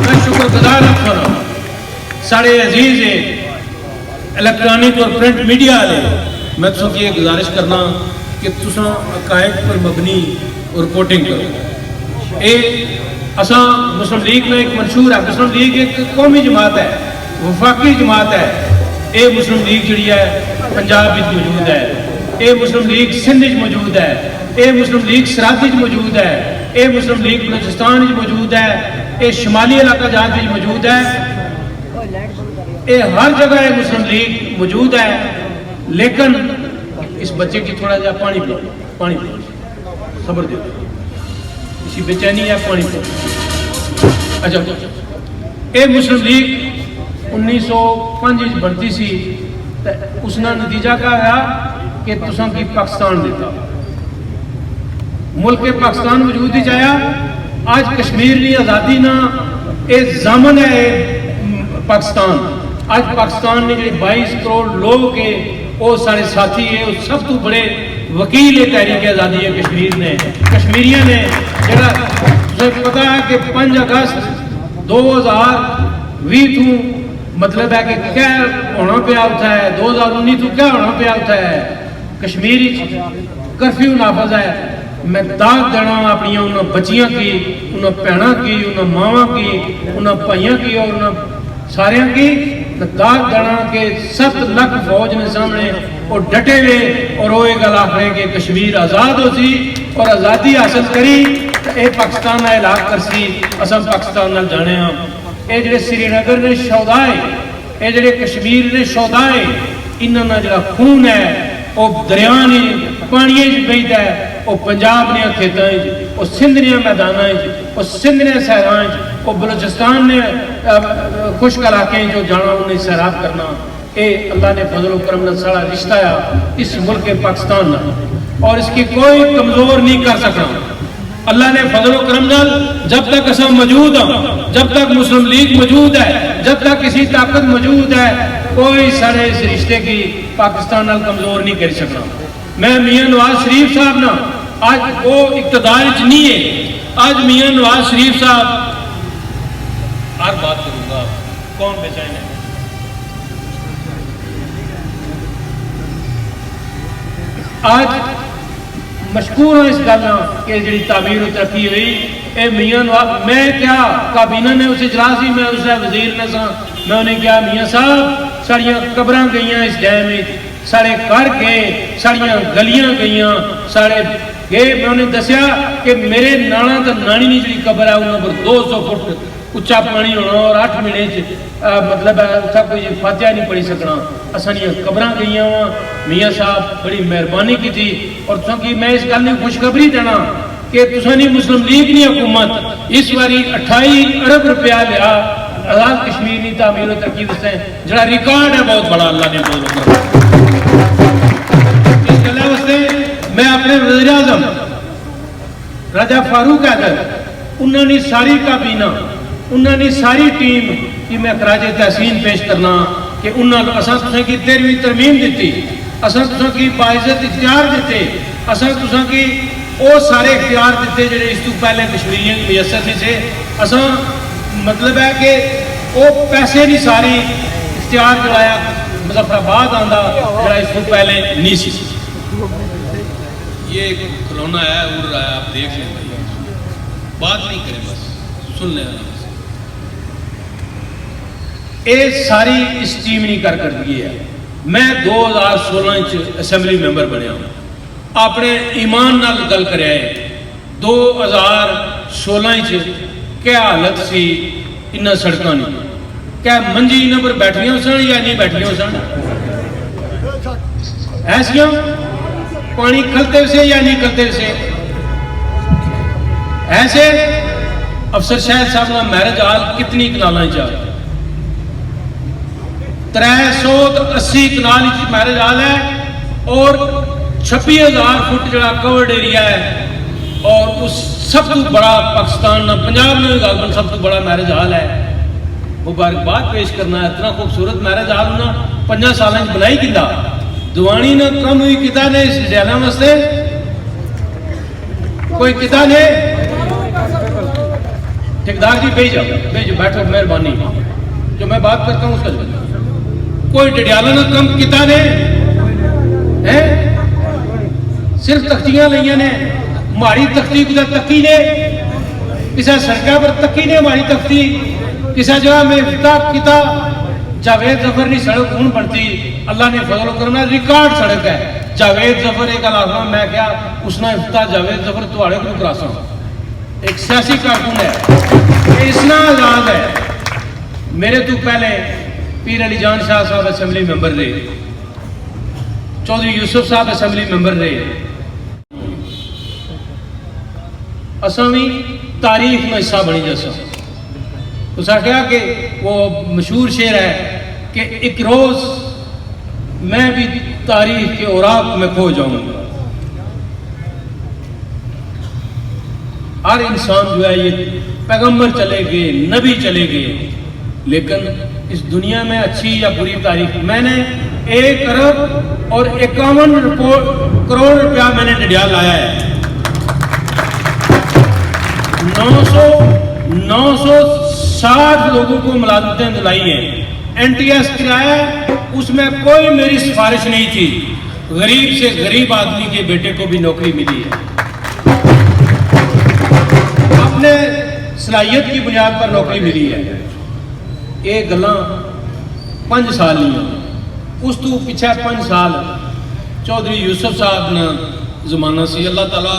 Speaker 3: मैं शुक्रगुजार रखा साढ़े अजीज इलेक्ट्रॉनिक और प्रिंट मीडिया वाले। मैं तुम ये गुजारिश करना कि तुसा हकायक पर मबनी रिपोर्टिंग करो। ये असा मुस्लिम लीग में एक मंशूर है, मुस्लिम लीग एक कौमी जमात है, वफाकी जमात है। ये मुस्लिम लीग जी है पंजाब में मौजूद है, ये मुस्लिम लीग सिंध मौजूद है, ये मुस्लिम लीग सरादी मौजूद है, ये मुस्लिम लीग बलोचिस्तान मौजूद है, ये शुमाली इलाका जहाज में मौजूद है, ये हर जगह ये मुस्लिम लीग मौजूद है। लेकिन इस बच्चे की थोड़ा जहा पानी पियो, पानी पियो, सब्र दो, इसी बेचैनी है, पानी पियो। अच्छा, ये मुस्लिम लीग 1905 बनती सी, उसका नतीजा क्या आया कि तुसा की पाकिस्तान देता, मुल्क पाकिस्तान वजूद ही आया। आज कश्मीर की आज़ादी ना ये जामन है पाकिस्तान। आज पाकिस्तान ने जो 22 करोड़ लोग के वो सारे साथी है, वो सब तो बड़े वकील है तहरीक आज़ादी है कश्मीर ने, कश्मीरियों ने। जरा पता है कि 5 अगस्त 2020 तू मतलब है कि क्या होना पाया होता है, 2019 तो क्या होना पाया होता है। कश्मीर कर्फ्यू नाफज है। मैं दाग देना अपनी उन्होंने बच्चियां की, उन्होंने भैन की, उन्होंने मावां की, उन्होंने भाइयों की और उन्होंने सारिया की दाग देना कि 7 लाख फौज ने सामने और डटे हुए और वो ये गल आख रहे कि कश्मीर आज़ाद हो सी और आज़ादी हासिल करी तो ये पाकिस्तान का इलाक कर सी, असम पाकिस्तान नाल जाने हाँ। ये जो श्रीनगर ने शौदाए, ये जो कश्मीर ने शौदाए, इन्होंने जो खून है वो दरिया ने पानी बहता है, वो पंजाब ने खेतों, वो सिंध ने मैदानों, वो सिंध ने सहरां, वो बलोचिस्तान ने खुश्क इलाके जो जाना उन्हें सैराब करना। ये अल्लाह ने फजल करम नाल सारा रिश्ता है इस मुल्क पाकिस्तान नाल, और इसकी कोई कमजोर नहीं कर सकता। अल्लाह ने फजल करम नाल जब तक असम मौजूद हाँ, जब तक मुस्लिम लीग मौजूद है, जब तक किसी ताकत मौजूद है, कोई सारे इस रिश्ते की पाकिस्तान नाल कमजोर नहीं कर सकता। मैं मियां नवाज शरीफ साहब ना आज वो इक़्तिदार च नहीं है, आज मियां नवाज शरीफ साहब हर बात करूंगा कौन बेचैन है। आज मशकूर हूँ इस गल कि जी तामीर तरक्की हुई ये मियां नवाज। मैं क्या काबीना ने उस इजलास ही मैं उस वजीर ने मैं उन्हें कहा मियां साहब साड़ियाँ कबरां गई इस डैम में, साढ़े घर गए, साड़ियाँ गलियां गई, साढ़े गए। मैं उन्हें दसिया कि मेरे नाना तो नानी की जी कबर है उन्होंने पर 200 फुट उच्चा पानी होना और 8 महीने मतलब उत्था कोई फातिहा नहीं पढ़ी सकना। असानियाँ कबरां गई वा। मियाँ साहब बड़ी मेहरबानी की थी और क्योंकि मैं इस गल में खुशखबरी देना कि तुसानी मुस्लिम लीग ने हुकूमत इस बारी 28 अरब रुपया लिया आजाद कश्मीर की तामीर और तरक्की वास्ते, जरा रिकॉर्ड है बहुत बड़ा अल्लाह ने बोलो। इस गल वास्ते मैं अपने वज़ीर आज़म राजा फारूक हैदर, उन्होंने सारी काबीना, उन्होंने सारी टीम की मैं खराज तहसीन पेश करना कि उन्होंने असां तुसें की 13वीं तरमीम दी, असां तुसें की बाइज़्ज़त इख्तियार दिते, असां तुसें की वो सारे इख्तियार दिते जो इस तू पहले कश्मीरियों को मुयसर नहीं थे। असां मतलब है कि वो पैसे नहीं सारी इख्तियार जड़ाया मुजफ्फराबाद आंदा जरा इस तू पहले नहीं सी। ये खिलौना है, उड़ रहा है, आप देख लें भाई, बात नहीं करें, बस सुन लें। ये सारी इस टीम ने कर दी है। मैं 2016 असैम्बली मैंबर बनया, अपने ईमान नाल गल कर 2016 क्या हालत सी इन्ना सड़कों की, क्या मंजी इन्हों पर बैठिया सन या नहीं बैठिया सन, ऐसिया पानी खलते से या नहीं खलते से, ऐसे अफसर शाह साहब का मैरिज हाल कितनी कनाल चा 380 कनाल मैरिज हाल है और 26,000 फुट जरा कवर्ड एरिया है और उस सब तो बड़ा पाकिस्तान पंजाब में गालबन सब तो बड़ा मैरिज हाल है। मुबारकबाद पेश करना है, इतना खूबसूरत मैरिज हाल उन्हें 5 साल बनाई किता, दवानी ने कम हुई किता ने इस डैला वास्ते कोई किता ने। ठेकेदार जी भेजो बैठो, मेहरबानी, जो मैं बात करता हूँ उसका कोई डडियाला ने कम किता ने है, सिर्फ तख्तियां लिया ने, माड़ी तख्ती कुछ तकी ने, किसी सड़क पर तकी ने माड़ी तख्ती, किसी जगह में इफ्ताह किता। जावेद जफर की सड़क हूं बनती, अल्लाह ने फजल करना, रिकॉर्ड सड़क है। जावेद जफर एक आखना, मैं क्या उसने इफ्ताह जावेद जफर थोड़े को करासा, एक सियासी कारकुन है, इसना आजाद है। मेरे तो पहले पीर अली जान शाह साहब असैम्बली मैंबर रहे, चौधरी यूसुफ साहब असैम्बली मैंबर रहे। असा भी तारीख में हिस्सा बनी जैसा उस आख्या कि वो मशहूर शेर है कि एक रोज मैं भी तारीख के औराक में खो जाऊंगा। हर इंसान जो है ये पैगंबर चले गए, नबी चले गए, लेकिन इस दुनिया में अच्छी या बुरी तारीख, मैंने 1 अरब और 51 करोड़ रुपया मैंने डडियाल लाया है। 960 लोगों को मुलाजमतें दिलाई हैं, NTS कराया है, उसमें कोई मेरी सिफारिश नहीं थी। गरीब से गरीब आदमी के बेटे को भी नौकरी मिली है, अपने सलाहियत की बुनियाद पर नौकरी मिली है। ये गल्लां 5 साल नहीं, उस तो पिछे 5 साल चौधरी यूसुफ साहब ने जमाना से, अल्लाह ताला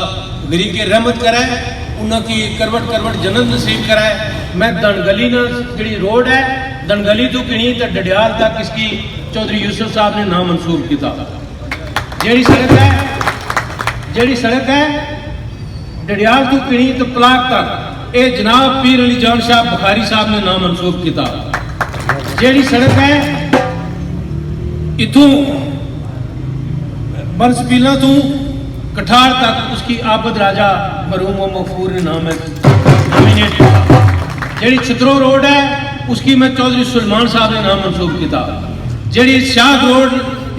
Speaker 3: गरीब के रहमत कराए, उनकी करवट करवट जन्नत नसीब कराए। मैं दनगली ने जी रोड है, दनगली तो किणी तो डडियाल तक इसकी चौधरी यूसुफ साहब ने नाम मंसूब किया। जी सड़क है डडियाल तो किणी तो पलाक तक, ये जनाब पीर अली जान शाह बुखारी साहब ने नाम मंसूब किया। जी सड़क है इथों बनसपीला तो कठार तक, उसकी आबद राजा मरूम व मफूर ने नाम नॉमिनेट किया। जी छतरो रोड है उसकी मैं चौधरी सुलेमान साहब ने नाम मंसूब किया। जी शाह रोड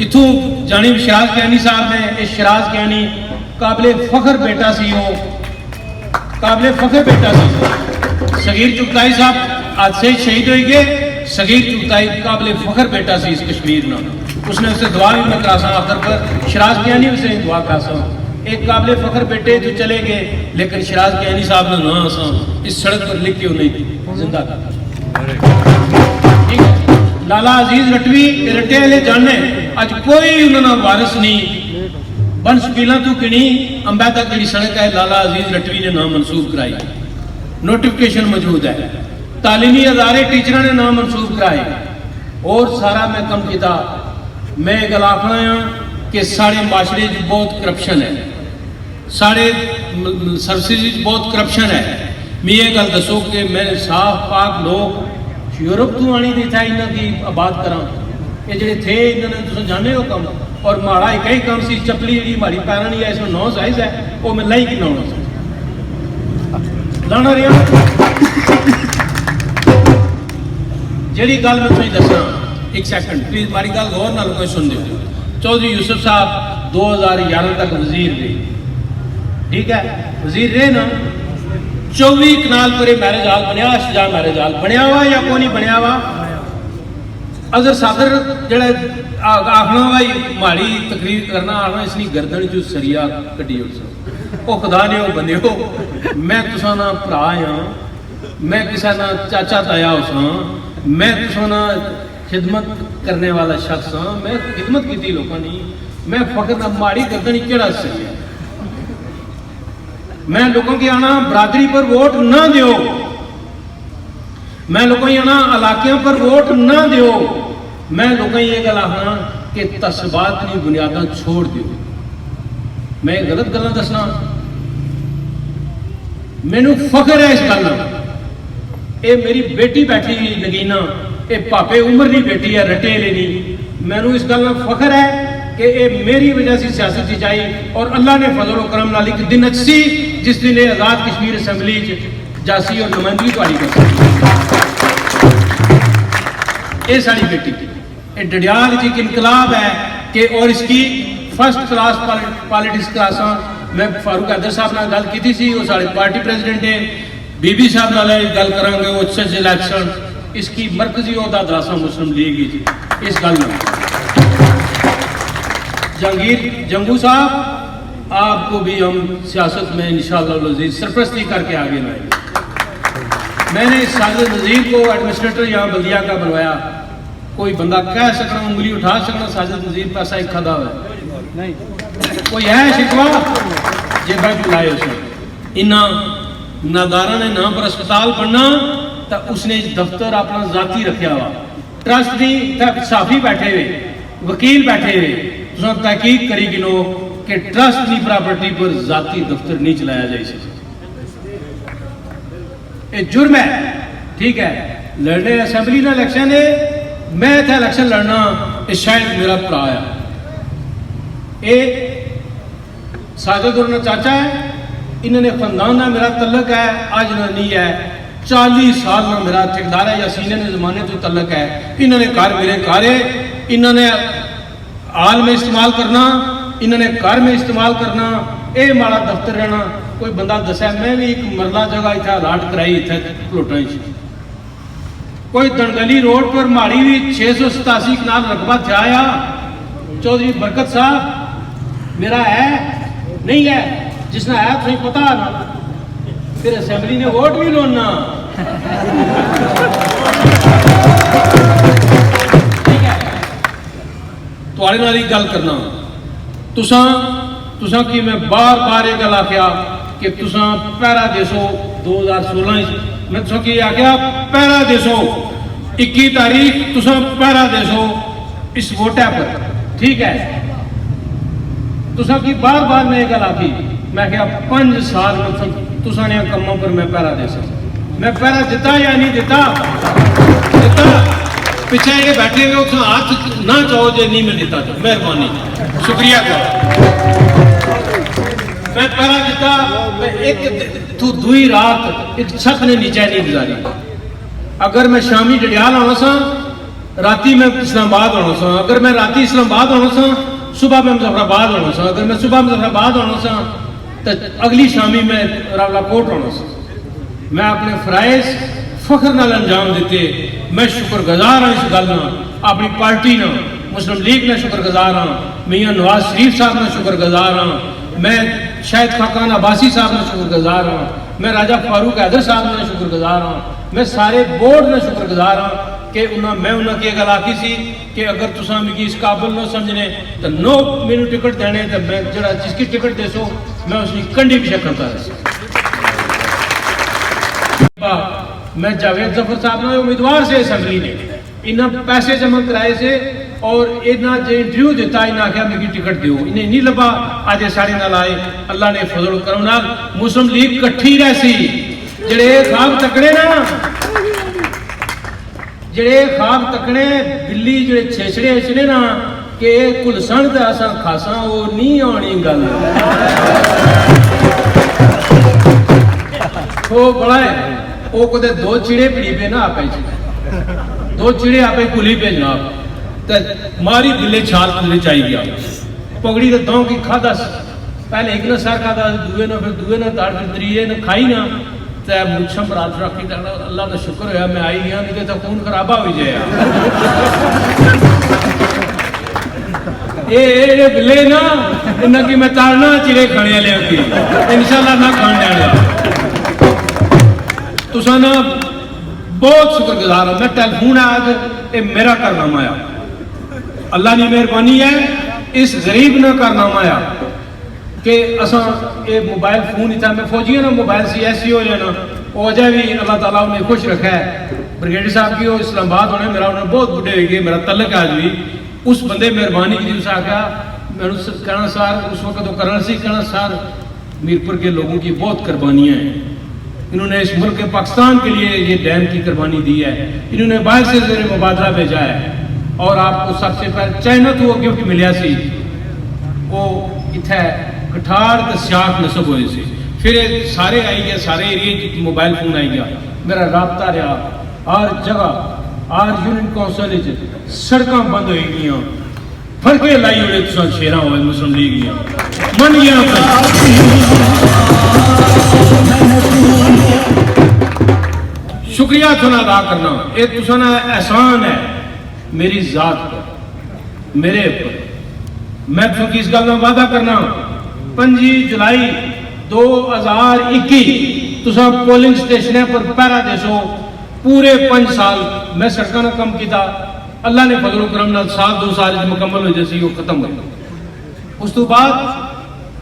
Speaker 3: इथों जानिब शराज कियानी साहब ने, इस शराज कियानी काबिल फखर बेटा सी, वो काबिल फखर बेटा सी। सगीर चुगताई साहब आज से शहीद हो गए। सगीर चुगताई काबिल फखर बेटा सी इस कश्मीर ना, उसने उससे दुआ भी मैं करासा, आखिर पर शराज कियानी उसे दुआ करासा। एक काबिल फखर बेटे तो चले गए, लेकिन शराज कियानी साहब ने ना आसा इस सड़क पर लिख के नहीं जिंदा था। ठीक है, लाला अजीज रटवी रटे वाले जाने अज कोई उन्होंने वारिस नहीं। बनसपीला तो किणी अंबा तक जी सड़क है, लाला अजीज रटवी ने नाम मंसूब कराई, नोटिफिकेशन मौजूद है। तालीमी अदारे टीचर ने नाम मंसूब कराए और सारा मैं कम किया। मैं गल आखना कि साढ़े माशरे बहुत करप्शन है, साढ़े सर्विसेज बहुत करप्शन है। मैं ये गल दसो कि मैं साफ पाक लोग यूरोप तो आनी दी था इन्हों की आबाद करा, ये जो थे इन्होंने तुम जाने हो कम, और माड़ा एक ही कम सी चपली जी माड़ी पैरा नहीं है, इसमें 9 साइज है, वो मैं लाई कि 9 लाना रहा। जी गल मैं तुम्हें दसा, एक सैकंड प्लीज मारी गल गौर नाल कोई सुन दो। चौधरी यूसुफ साहब 2011 तक वजीर रहे, ठीक है, वजीर रहे ना। 24 कनाल पर मैरिज हाल बनया, शुजा मैरिज हाल बनया हुआ या को नहीं बनया हुआ। अगर सादर जड़ा आखना भाई माड़ी तकरीर करना आना, इसनी गर्दन चू सरिया कड्डी उस खुदा ने वो बंदे हो, मैं तुसा ना भरा हाँ, मैं किसी ना चाचा ताया उस हाँ, मैं तुसा ना खिदमत करने वाला शख्स हाँ, मैं खिदमत की लोगों की, मैं फकर ना माड़ी गर्दन केड़ा सरिया। मैं लोगों की आना बरादरी पर वोट ना दियो, मैं लोगों की आना इलाकों पर वोट ना दियो, मैं लोगों ये गल आखना कि तस्बात की बुनियादा छोड़ दियो। मैं गलत गल्लां दसना, मैनू फखर है इस गल। ये मेरी बेटी बैठी नगीना, ये पापे उम्र की बेटी है, रटे लेनी। मैनू इस गल फखर है कि ये मेरी वजह से सियासत च आई, और अल्लाह ने फजल व करम नाल एक दिन अच्छी जिस दिन ये आज़ाद कश्मीर असैम्बली जासी और नुमाइंदगी तुहाडी कर सकती। ये साड़ी बेटी ये डडियाल एक इनकलाब है कि, और इसकी फर्स्ट क्लास पॉलिटिक्स क्लासा। मैं फारूक हैदर साहब नाल गल की थी, वो साढ़े पार्टी प्रेजिडेंट है, बीबी साहब नाल गल करांगे वो सच इलैक्शन, इसकी मरकजी ओहदा दरासा मुस्लिम लीग इस गल। जहांगीर जंगू साहब, आपको भी हम सियासत में इंशाअल्लाह अज़ीज़ सरपरस्ती करके आगे लाएंगे। मैंने साजिद नज़ीर को एडमिनिस्ट्रेटर यहाँ बल्दिया का बनवाया। कोई बंदा कह सकना, उंगली उठा सकना साजिद नज़ीर पैसा एक खदा हुआ नहीं, कोई है शिकवा जे बैंक लाए उसने। इन्ना नादारा ने नाम पर अस्पताल बनना, तो उसने दफ्तर अपना जाती रखा हुआ, ट्रस्ट नहीं, साफी बैठे हुए, वकील बैठे हुए, तुम तहकीक करी गिनो कि ट्रस्ट की प्रॉपर्टी पर जाती दफ्तर नहीं चलाया जा सकता। ये जुर्म है, ठीक है। लड़ने असैम्बली ना इलेक्शन है, मैं इतना इलेक्शन लड़ना, ये शायद मेरा भरा है, ये साजिद और चाचा है, इन्होंने खानदान ना मेरा तल्लक है, आज ना नहीं है, 40 साल ना मेरा ठेकेदार है या सीने ने जमाने तो तल्लक है। इन्होंने घर मेरे घर है, इन्होंने आल में इस्तेमाल करना, इन्होंने घर में इस्तेमाल करना, ये माड़ा दफ्तर रहना। कोई बंदा दसा, मैं भी एक मरला जगह इतना अलाट कराई इतने प्लोटा। कोई दनगली रोड पर माड़ी भी 687 कनाल रकबा थे। चौधरी बरकत साहब मेरा है नहीं है, जिसने है तुम्हें पता ना, फिर असेंबली ने वोट भी लोना। ठीक है, तुहाड़े नाल गल करना, तुसा कि मैं बार बार ये गल आख्या कि तुसा पहरा देसो 2016 मैं तुसा की आख्या पहरा देसो 21 तारीख तुसा पहरा देसो इस वोटा पर, ठीक है। तुसा की बार बार मैं ये गल आखी, मैं क्या 5 साल में तुसा ने कम्मों पर मैं पहरा दे सकता। मैं पहरा दिता या नहीं दिता? दिता। पीछे ये बैठे हुए उस हाथ ना चाहो जो नहीं मैं दिता, तो मेहरबानी शुक्रिया करो। मैं पहरा दिता, मैं एक तू दुई रात एक छत ने नीचे नहीं गुजारी। अगर मैं शामी डडियाल आना सा, राती मैं इस्लामाबाद आना सा, अगर मैं राती इस्लामाबाद आना सा, सुबह में मुजफ्फराबाद आना सा, अगर मैं सुबह मुजफ्फराबाद आना सा तो अगली शामी में रावलाकोट आना सा। मैं अपने फराइज फख्र नाल अंजाम दिते। मैं शुक्रगुजार हाँ इस गल ना, अपनी पार्टी ना, मुस्लिम लीग ने शुक्रगुजार हाँ, मियाँ नवाज शरीफ साहब ने शुक्रगुजार हाँ, मैं शाहिद खाकान अब्बासी साहब ने शुक्रगुजार हाँ, मैं राजा फारूक हैदर साहब ने शुक्रगुजार हाँ, मैं सारे बोर्ड ने शुक्रगुजार हाँ कि मैं उन्होंने गल आखी सी कि अगर तुसा मिगी इस काबिल न समझने तो नो मैनू टिकट देने, तो मैं जरा जिसकी टिकट दे सो मैं उसकी कंडी भी करता रहा। मैं जावेद जफर साहब ने उम्मीदवार से असम्बली ने इन्हें पैसे जमा कराए से और इन्हें जो इंटरव्यू दिता इन्हें आख्या मेरी टिकट दो, इन्हें नहीं लभा। अज साढ़े नाल आए, अल्लाह ने फजल करम नाल मुस्लिम लीग कट्ठी रही। जेड़े खाब तकने ना, जेड़े खाब तकने बिल्ली जो छेछड़े छड़े ना कि घुलसन तो असा खासा, वो नहीं आनी गल। तो बड़ा है वो कदे दो चिड़े पड़ी पे ना आपे, दो चिड़े आपे कुली पे जनाब, तो मारी बिल्ले छाल कुली चाहिए गया पगड़ी तो दो की खादा। पहले एक ने सर खादा, दुए ने, फिर दुए ने ताड़, फिर त्रीए ने खाई ना, तो मुछम रात रखी। अल्लाह का शुक्र है मैं आई हाँ, नहीं तो खून खराबा हो जाए। ये बिल्ले ना इन्हें की मैं ताड़ना चिड़े खाने लिया की इंशाल्लाह ना खाने वाला। तुसा ना बहुत शुक्रगुजार हूं। मैं टेलीफोन आज ये मेरा कारनामा आया, अल्लाह की मेहरबानी है, इस गरीब ने कारनामा आया कि असा ये मोबाइल फोन इतना मैं फौजियों ना मोबाइल सी ऐसी हो जाना वो अजय भी अल्लाह ताला उन्हें खुश रखा है। ब्रिगेडियर साहब की वो इस्लामाबाद होने, मेरा उन्हें बहुत बुढ़े हो गए, मेरा तलक आज भी उस बंदे मेहरबानी की। उस आख्या मैं कहना सर उस वक्त तो करना सी, कहना सर मीरपुर के लोगों की बहुत कुर्बानियाँ हैं, इन्होंने इस मुल्क के पाकिस्तान के लिए ये डैम की कुर्बानी दी है, इन्होंने बाहर से ज़ेर मुबादला भेजा है। और आपको सबसे पहले चाइना तो वो गिफ्ट मिलिया सी, वो इतना कठार तो सियाख नसब हुए सी। फिर सारे आई गए, सारे एरिए मोबाइल फोन आई गया, मेरा रबता रहा हर जगह। हर यूनियन कौंसल सड़क बंद हो गई, फड़के लाई उड़े शेरा हुए मुस्लिम लीग मन गया। शुक्रिया थोड़ा अदा करना, ये तुसा ना एहसान है मेरी जात पर, मेरे पर। मैं तुम इस गल का वादा करना 5 जुलाई 2021 तुसा पोलिंग स्टेशन पर पहरा देसो। पूरे 5 साल मैं सड़कों का कम किया, अल्लाह ने फजल करम नाल साल 2 साल मुकम्मल हो जैसी वो खत्म हो। उस तो बाद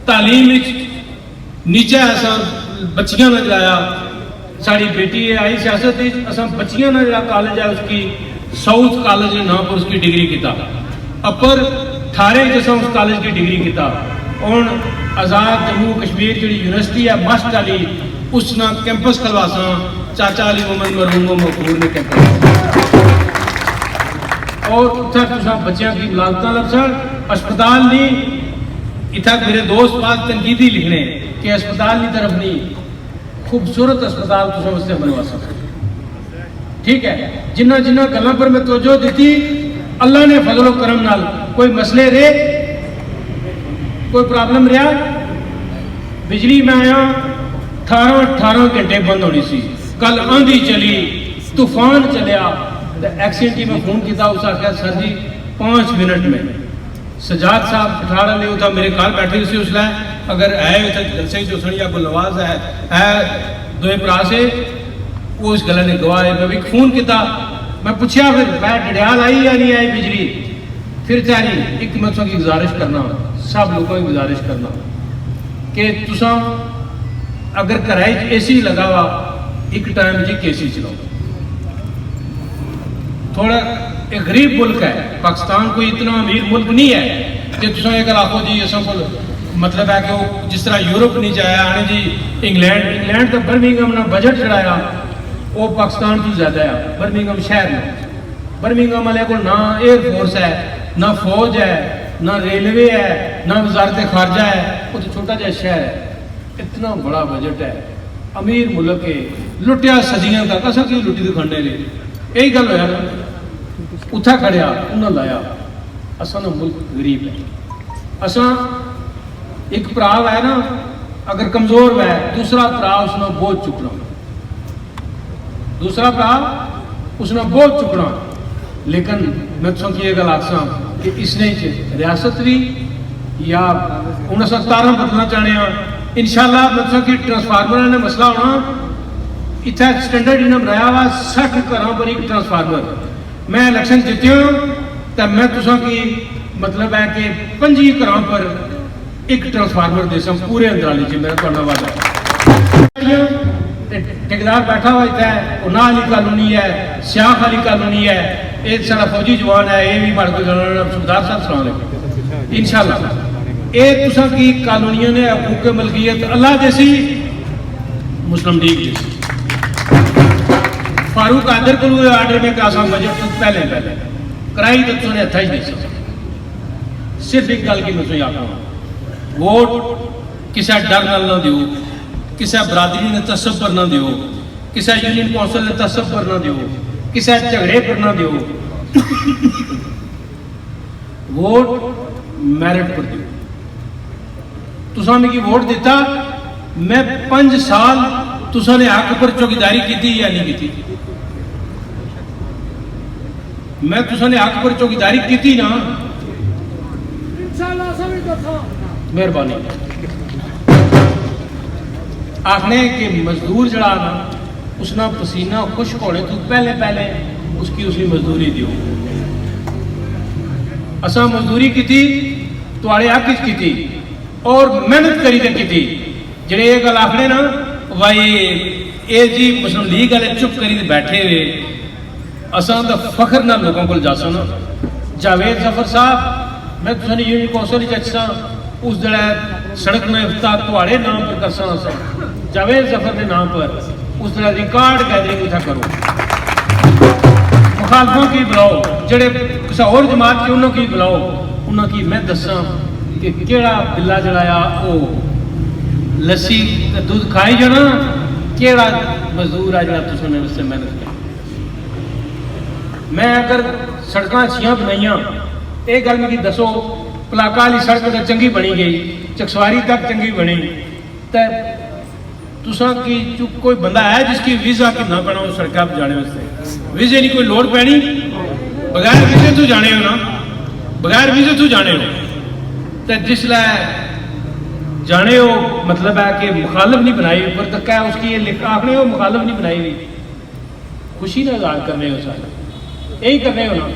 Speaker 3: तालीम नीचे असा बच्चियां ने जलाया, साड़ी बेटी आई सियासत, असा बच्चियां ने जो कॉलेज है उसकी साउथ कॉलेज नाम पर उसकी डिग्री किया, अपर ठारे जैसा उस कॉलेज की डिग्री किया। और आज़ाद जम्मू कश्मीर जी यूनिवर्सिटी है मस्ट वाली, उसना कैंपस खलवासा चाचा अली मोहम्मद मरहूम मकबूल ने कैंपस। और उत्तर तुसा बच्चों की लागत लग सर अस्पताल नहीं, इतना मेरे दोस्त बात तनकीदी लिखने कि अस्पताल की तरफ नहीं, खूबसूरत अस्पताल तुसा उससे बनवा सकते। ठीक है, जिन्ना जिन्ना गलों पर मैं तवज्जो दी, अल्लाह ने फजल करम नाल कोई मसले रहे, कोई प्रॉब्लम रहा। बिजली में आया 18 घंटे बंद होनी सी, कल आंधी चली, तूफान चलिया, एक्सीडेंट में फोन किया, उस आख्या सर जी 5 मिनट में। सजाद साहब पठाड़ा ने उठा मेरे घर बैठे सी उसलै, अगर है जलसे जो सड़िया को नवाज है दो भरा से वो इस गल ने गवाह मैं भी फोन किया, मैं पूछा फिर मैं डडियाल आई या नहीं आई बिजली। फिर चाहे एक मतलब की गुजारिश करना, सब लोगों की गुजारिश करना कि तुसा अगर घर AC लगा हुआ एक टाइम जी केसी चलाओ। थोड़ा एक गरीब मुल्क है पाकिस्तान, कोई इतना अमीर मुल्क नहीं है कि तुसा ये गल आखो जी असा को मतलब है कि वो जिस तरह यूरोप नहीं जाया आने जी इंग्लैंड तो बर्मिंघम ने बजट चढ़ाया वो पाकिस्तान तो ज़्यादा है। बर्मिंघम शहर में, बर्मिंघम वाले को ना एयरफोर्स है, ना फौज है, ना रेलवे है, ना वजारत खारजा है, वो तो छोटा जहा शहर है। इतना बड़ा बजट है, अमीर मुल्क है, लुटिया सदियां तक असा क्यों लुटी तो खाने रहे। यही गल होया ना, उठा खड़िया उन्हें लाया। असा ना मुल्क गरीब है, असा एक भरा है ना अगर कमजोर है, दूसरा भरा उसने बोझ चुकना, दूसरा भरा उसने बोझ चुकना। लेकिन मैं तुम ये गल आखसा कि इसने रियासत भी या 1917 बदलना चाहते हैं इंशाल्लाह। मतलब कि ट्रांसफार्मर ने मसला होना, इतना स्टैंडर्ड इन्हें बनाया हुआ 60 घर पर एक ट्रांसफार्मर। मैं इलेक्शन जीती हूँ तो मैं तुसा की मतलब है कि 5 घर पर एक ट्रांसफार्मर दे सक पूरे अंदराली च मेरा करना वादा। ठेकेदार बैठा हुआ इतना है, उना वाली कॉलोनी है, सियाख वाली कॉलोनी है, ये सारा फौजी जवान है, ये भी हमारे को सुबेदार साहब सुना इंशाअल्लाह। ये तुसा की कॉलोनियों ने हकूक मलकियत अल्लाह जैसी मुस्लिम लीग जैसी फारूक आदर को आर्डर में कासा बजट तो पहले कराई तो तुमने हथा ही नहीं सकता। सिर्फ एक गल की मैं आखा वोट किसी डर नाल ना दियो, किसी बरादरी ने तसब पर ना दियो, किसी यूनियन कौंसल ने तसब पर ना दियो, किसी झगड़े पर ना दियो। वोट मैरिट पर दियो। तुसा मिगी वोट दिता, मैं 5 साल तुसा ने हक पर चौकीदारी की या नहीं की? मैं तुसा ने हक पर चौकीदारी की ना, मेहरबानी आखने के मजदूर जड़ा ना उसना पसीना खुश्क होने तो पहले उसकी मजदूरी दियो। असा मजदूरी की थी तुआड़े हक की थी और मेहनत करी की जेड़े ये गल आखने ना भाई ये जी मुस्लिम लीग वाले चुप करी बैठे हुए असा तो फखर ना लोगों को जा सुना। जावेद जफर साहब मैं तुझे यूनियन कौंसल अच्छा उस जड़ा सड़क में इफ्तार तुआड़े नाम पर कर सा जावेद जफर के नाम पर उस जड़ा रिकॉर्ड गैदरिंग उठा करो। मुखालफों की बुलाओ, जेड़े किसी और जमात के उन्होंने की बुलाओ, उन्होंने की मैं दसा कि केड़ा बिल्ला जड़ाया वो लस्सी दूध खाई जाना, केड़ा मजदूर है जरा तुमने उससे मेहनत की। मैं अगर सड़क अच्छियां बनाइया ये गल मेरी दसो, पलाका वाली सड़क तो चंगी बनी गई, चकसवारी तक चंगी बनी, तो तुसा की कोई बंदा है जिसकी वीजा कि ना बना सड़क पर जाने वास्ते वीजे की कोई लोड़ पैनी? बगैर वीजे तू जाने हो ना, बगैर वीजे तू जाने हो तो जिसलै जाने हो मतलब है कि मुखालफ नहीं बनाई पर तक है उसकी ये आखने हो मुखालफ नहीं बनाई हुई, खुशी ना इजहार करने हो सारे यही करने हो ना।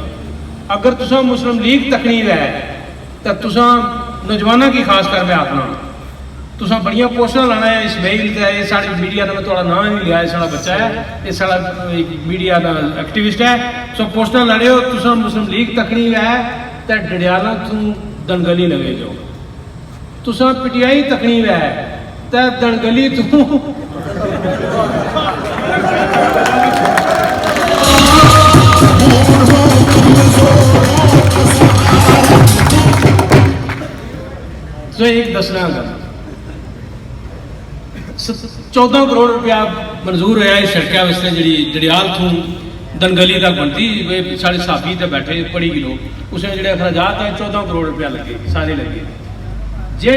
Speaker 3: अगर तुसा मुस्लिम लीग तकनी है तो तुसा नौजवानों की खास कर मैं आखना तुसा बड़िया पोस्टर लाना है इसमाइल ये साड़ी मीडिया का मैं थोड़ा नाम नहीं लिया, ये साड़ा बच्चा है, ये साड़ा मीडिया का एक्टिविस्ट है, सो पोस्टर लड़े हो तुसा मुस्लिम लीग तकनी है तो डडियाला तू दनगली लगे जाओ, तुसा पीटीआई तकनी है तो दनगली तू तो एक दसना 14 करोड़ रुपया मंजूर होया इस सड़क वास्ते जी जड़ियाल थू दनगली तक बनती साढ़े साफी तो बैठे पढ़ी किलो उसमें जो अखराजात है 14 करोड़ रुपया लगे सारे लगे। जी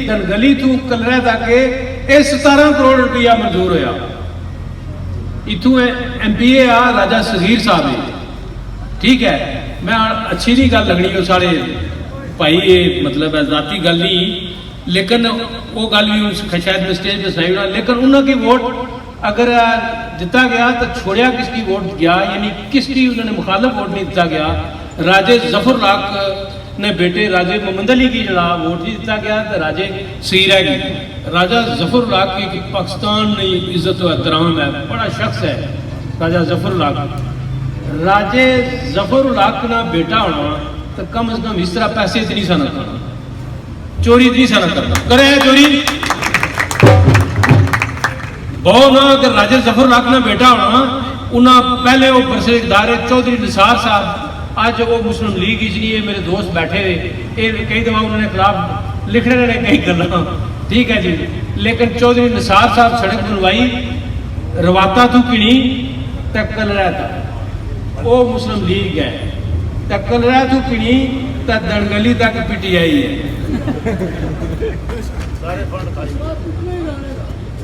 Speaker 3: दनगली थू कलरा तक ये 17 करोड़ रुपया मंजूर होया। इतों MPA आ राजा सगीर साहब है, ठीक है, मैं अच्छी नहीं गल लगनी वो सारे भाई ये मतलब है जाती गल नहीं, लेकिन वो गल भी शायद मैं स्टेज पर सही होना, लेकिन उन्होंने वोट अगर दिता गया तो छोड़िया किसकी वोट गया, यानी किसकी उन्होंने मुखालफ वोट नहीं दिता गया। राजे जफर लाख ने बेटे राजे मोहम्मद अली की जरा वोट नहीं दिता गया तो राजे सीरा की राजा जफर लाख की पाकिस्तान ने इज्जत व एहतराम है, बड़ा शख्स है राजा जफर लाख। राजे जफर लाख ना बेटा होना तो कम से कम इस तरह पैसे इतनी सा न करना, चोरी इतनी सा न करना, करे चोरी बहुत ना। अगर राजे जफर लाख ना बेटा होना उन्हें पहले वो बरसेदार चौधरी निसार साहब आज वो मुस्लिम लीग इसलिए मेरे दोस्त बैठे हुए कई दफा उन्होंने खिलाफ लिखने रहे कई गल्ला, ठीक है जी, लेकिन चौधरी निसार साहब सड़क बनवाई रवाता तू किणी तक कल रहता वो मुस्लिम लीग है, टक्कल रहा तू किणी तक दनगली तक PTI है।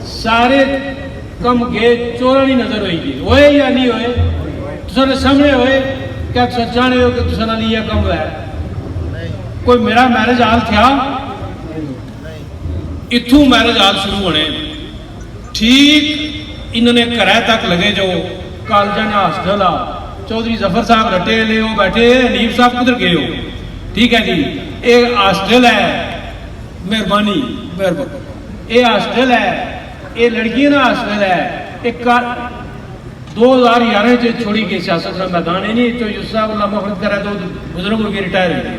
Speaker 3: सारे कम गए चोरा नहीं नजर होगी होए या नहीं होए, तुसाने सामने होए क्या तुसा चाहते हो कि तुसा नाल ये कम है? कोई मेरा मैरिज हाल था इथू मैरिज हाल शुरू होने ठीक इन्होंने घर तक लगे जो कॉलेजा ने हॉस्टल आ चौधरी जफर साहब रटे ले वो बैठे हनीफ साहब किधर गए हो, ठीक है जी, एक हॉस्टल है, मेहरबानी मेहरबानी, ये हॉस्टल है, ये लड़कियों का हॉस्टल है, एक 2011 च छोड़ी गई सियासत का मैदान है नहीं तो यूसुफ साहब अल्लाह मफरत करे तो बुजुर्ग हो गए रिटायर हो गए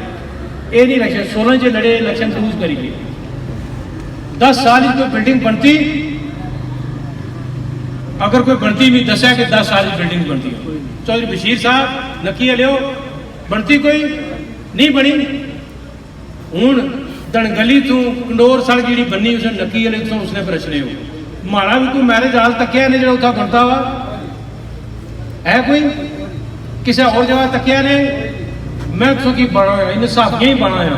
Speaker 3: ये नहीं इलेक्शन 16 च लड़े इलेक्शन लूज करी गए 10 साल कोई बिल्डिंग बनती अगर कोई बनती भी दसा कि 10 साल बिल्डिंग बनती चौधरी बशीर साहब नकी लियो बनती कोई नहीं बनी हूँ दनगली तू कंडोर सड़क जी बनी उसने नकी वाले तो उसने प्रश्न हो माड़ा भी कोई मैरिज हाल तकिया ने जो उतना बनता वा है कोई किसी और जगह तकिया ने मैं तो की बनाया इन साफियाँ ही बनाया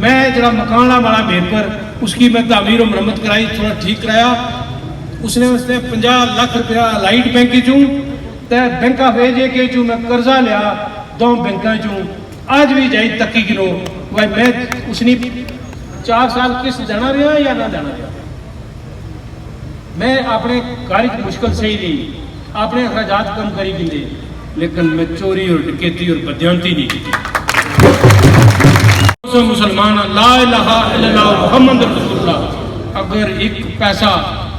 Speaker 3: मैं जरा मकान वाला मेरे पर उसकी मैं तामीर और मरम्मत कराई थोड़ा ठीक कराया उसने 50 लाख रुपया लाइट बैंक चूँ तो बैंक ऑफ एजे के चूँ मैं कर्जा लिया 2 बैंकों चूँ आज भी जाई तकी गिनो भाई मैं उसने 4 साल किस्त देना रहा या ना देना रहा मैं अपने कार्य की मुश्किल से ही नहीं अपने अखराजात कम करी गिंदे लेकिन मैं चोरी और डकैती और बदयांती नहीं की मुसलमान ला इलाहा इल्लल्लाह मुहम्मद रसूलुल्लाह अगर एक पैसा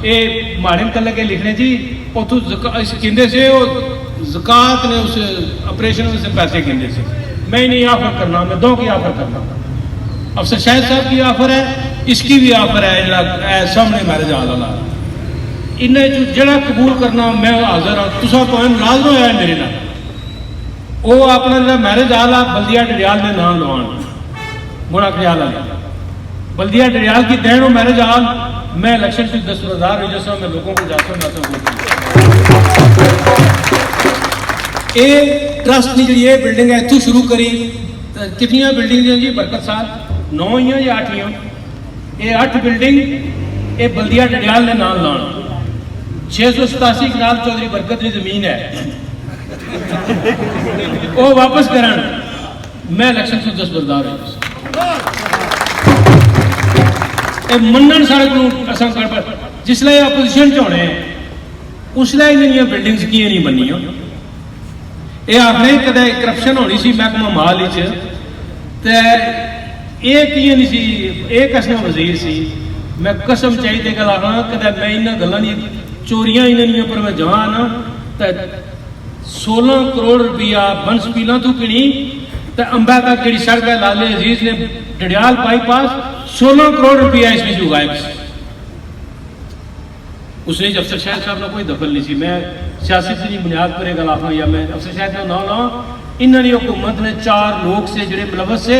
Speaker 3: ये माड़े तल के लिखने जी उतो कहते से ज़कात ने उस ऑपरेशन में से पैसे कहते से मैं नहीं ऑफर करना मैं 2 की ऑफर करना अफसर शाहिद साहब की ऑफर है इसकी भी ऑफर है सामने मैरिज हाल वाला इन्हें जड़ा कबूल करना मैं हाजिर हाँ तुसा तो नाराज होया है मेरे नाल वो अपना जो मैरिज हाल आ बल्दिया डरियाल के नाम लवान गुणा खयाल वाले बल्दिया डरियाल की दैन मैरिज हाल मैं इलेक्शन से 10,000 हो जैसा मैं लोगों को जाता ये ट्रस्ट की जी बिल्डिंग है इतों शुरू करी कितनी बिल्डिंग जी बरकत साहब 9 ही या 8 ही ये 8 बिल्डिंग ये बल्दिया डरियाल ने नाम लान 687 कनाल चौधरी बरकत की जमीन है वो वापस करन मैं इलेक्शन से 10,000 मनन सड़क असा जिसले अपोजिशन च होने उसले इन्नियां बिल्डिंग्स की नहीं बनिया ये आखने कदे करप्शन होनी सी महकमा माल नहीं सी एक कसम वजीर सी मैं कसम चाहिए गल आखना कदे मैं इन्होंने गल्लां दी चोरियां इन्होंने पर मैं जावां ना तो 16 करोड़ रुपया बनस्पीलों तो किनी तो अंबा तक जी सड़क है लाले अजीज ने डडियाल बाईपास 16 करोड़ रुपया इसमें उगाए उसने अफसर शाहिद साहब ने कोई दखल नहीं सी मैं सियासी की बुनियाद पर गल आखा या मैं अफसर शाहिद का नाम लावा इन्होंने हुकूमत ने 4 लोग से जोड़े मुलवस से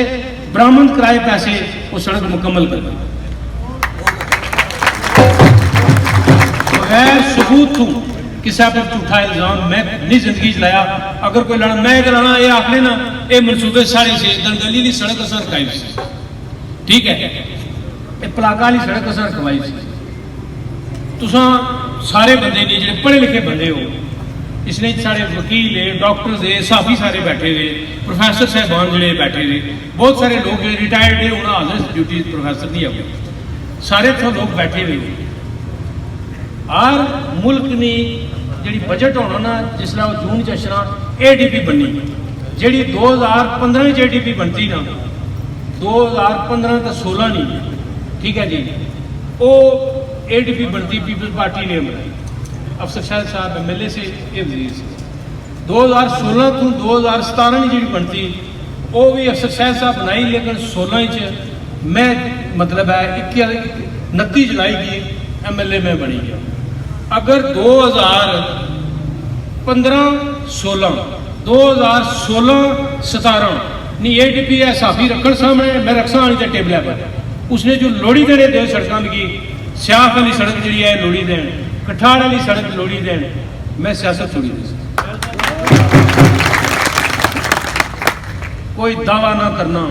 Speaker 3: बरामद कराए पैसे वो सड़क मुकम्मल कर दी बगैर सबूत तू किसी पर झूठा इल्जाम मैं नहीं जिंदगी चलाया अगर कोई लड़ा मैं लड़ा ये आखने ना ये मनसूबे सारे से दनगली की सड़क असर रखाई सी ठीक है ये पलाका वाली सड़क असर रखवाई सी तुसा सारे बंदे नहीं जो पढ़े लिखे बंदे हो इसलिए सारे वकील है डॉक्टर्स है साफी सारे बैठे हुए प्रोफैसर साहबान जो बैठे हुए बहुत सारे लोग रिटायर्ड है उन्हें हाजिर ड्यूटी प्रोफैसर नहीं है सारे तो लोग बैठे हुए और मुल्क ने जी बजट होना ना जिसला जून चना ADP बनी जी 2015 ADP बनती ना 2015 तो 16 नहीं ठीक है जी वो ADP बनती पीपल्स पार्टी ने बनाई अफसर शाहिद साहब MLA से ये वजीर से 2016 तो 2017 जी बनती वो भी अफसर शाहिद साहब बनाई लेकिन 16 मैं मतलब है 29 जुलाई की MLA में बनी गया अगर 2015-16 2016-17 नहीं ADP है साफी रखन सामने मैं रखसा आनी टेबल पर उसने जो लोड़ी देने दे सड़कों की सियाफ वाली सड़क जी है लोड़ी देन कठाड़ वाली सड़क लोड़ी देन मैं सियासत छोड़ी दी कोई दावा ना करना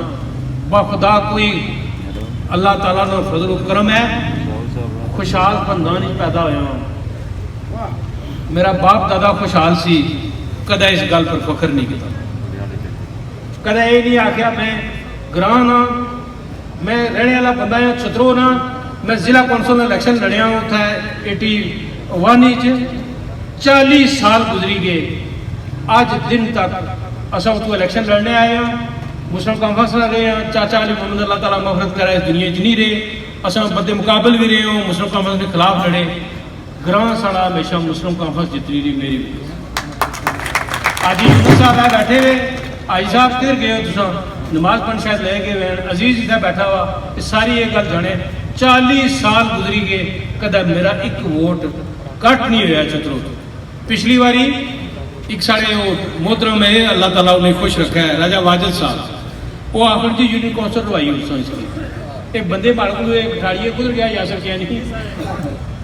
Speaker 3: बाखुदा कोई अल्लाह ताला का फजल करम है खुशहाल खानदान पैदा होया मेरा बाप दादा खुशहाल सी कदा इस गल पर फख्र नहीं किया कदा ये नहीं आख्या मैं ग्रां ना मैं रहने वाला बंदा हाँ छतरो ना मैं जिला कौंसल इलेक्शन लड़िया उत्थे 81 40 साल गुजरी गए अज दिन तक असा उतो इलेक्शन लड़ने आए हैं मुस्लिम कॉन्फ्रेंस रहे हैं चाचा अली मोहम्मद अल्लाह ताला मफरत करे इस दुनिया च नहीं रहे असा बदे मुकाबल भी रहे हो मुस्लिम कॉन्फ्रेंस के खिलाफ लड़े ग्रां साड़ा हमेशा मुस्लिम कॉन्फ्रेंस जितनी रही मेरी आज यूनुस साहब है बैठे हुए आई साहब किधर गए हो तुम नमाज पढ़ शायद ले गए हुए अजीज इतना बैठा हुआ ये सारी ये गल जाने 40 साल गुजरी गए कदा मेरा एक वोट कट नहीं होया चतरो पिछली बारी एक साढ़े मोहतरम है अल्लाह ताला उन्हें खुश रखा है राजा वाजिद साहब वो आखिर जी यूनियन कौंसल रवाई उसकी एक बंदे मार को बिठाड़िए कुधर गया यासिर कैनी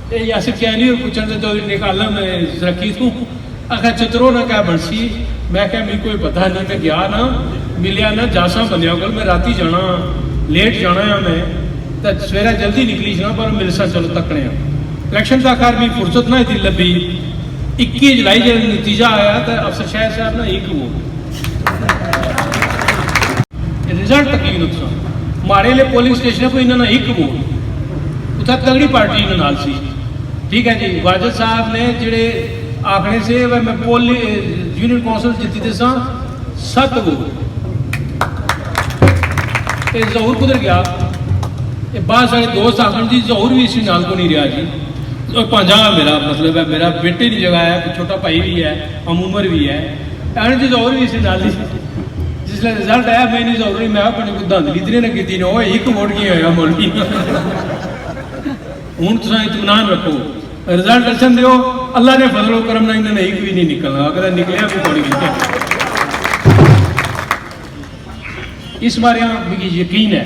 Speaker 3: ये यासिर कैनी और पूछने से चौधरी निकाला मैं रखी तू आखिर चतरो ना क्या बरसी मैं क्या मेरे कोई पता नहीं मैं गया ना मिलिया ना जासा बंदिया को मैं राती जाना लेट जाना है मैं तो सवेरा जल्दी निकली जाना पर मिलसा चलो तकने इलेक्शन का आकार भी फुर्सत ना थी लभी 21 जुलाई जो नतीजा आया तो अफसर शाह साहब ना एक वोट रिजल्ट तक ही नुकसान मारे लिए पोलिंग स्टेशन पर इन्होंने एक वोट उतना तगड़ी पार्टी इन्होंने नाल सी ठीक है जी वाजिद साहब ने जेडे आखने से मैं यूनियन कौंसल जीती थे 7 वोट जहूर कुधर गया बाद साढ़े दोस्त आखन जी जहूर भी इसी नाल को नहीं रहा जी और पांजा मेरा मतलब है मेरा बेटे की जगह है छोटा भाई भी है हम उमर भी है एन जी जहूर भी इसी नाल जिसले रिजल्ट आया मैं नहीं जहूर मैं अपने को धांधली इतनी ना की वो एक वोट की होया मौलवी हूँ तुम इतमान रखो रिजल्ट अच्छा दो अल्लाह ने फजलो करम ना इन्होंने एक भी नहीं निकलना अगर निकलिया भी थोड़ी भी इस बारे मुझे यकीन है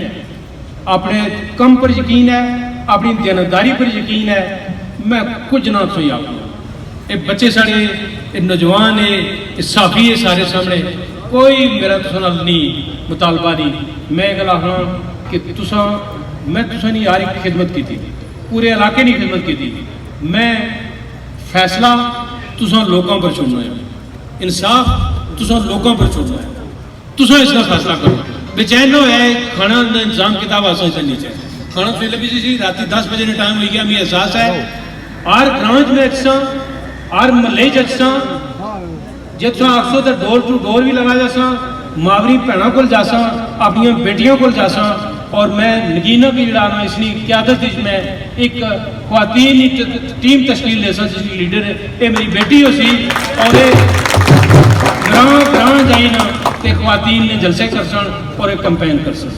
Speaker 3: अपने कम पर यकीन है अपनी दयानतदारी पर यकीन है मैं कुछ ना तो ये बच्चे साढ़े नौजवान है साफी है सारे सामने कोई मेरा तुसा नाल नहीं मुतालबा नहीं मैं गल आखना कि तुसा मैं तुसा नहीं यार एक खिदमत की थी पूरे इलाके की खिदमत की थी मैं फैसला तुसा लोगों पर छोड़ना है इंसाफ तुसा लोगों पर छोड़ना है तुसा इसका फैसला करो बेचैन हो है खाना का इंतजाम किताब आसान से नीचे खाना फिर लगी सी रात 10 बजे ने टाइम हो गया मुझे एहसास है हर ग्रां में अच्छा हर महल्ले अच्छा जे तुम आखसो तो डोर टू डोर भी लगा जासा मावरी भैनों को जासा अपनी बेटियों को जासा और मैं नगीना की जड़ा इसकी क्यादत मैं एक ख्वातीन टीम तश्कील दे जिसकी लीडर ये मेरी बेटी हो सी और ग्रां ग्रां जाई ना ते ख्वातीन ने जलसे कर सन और एक कंपेन कर सन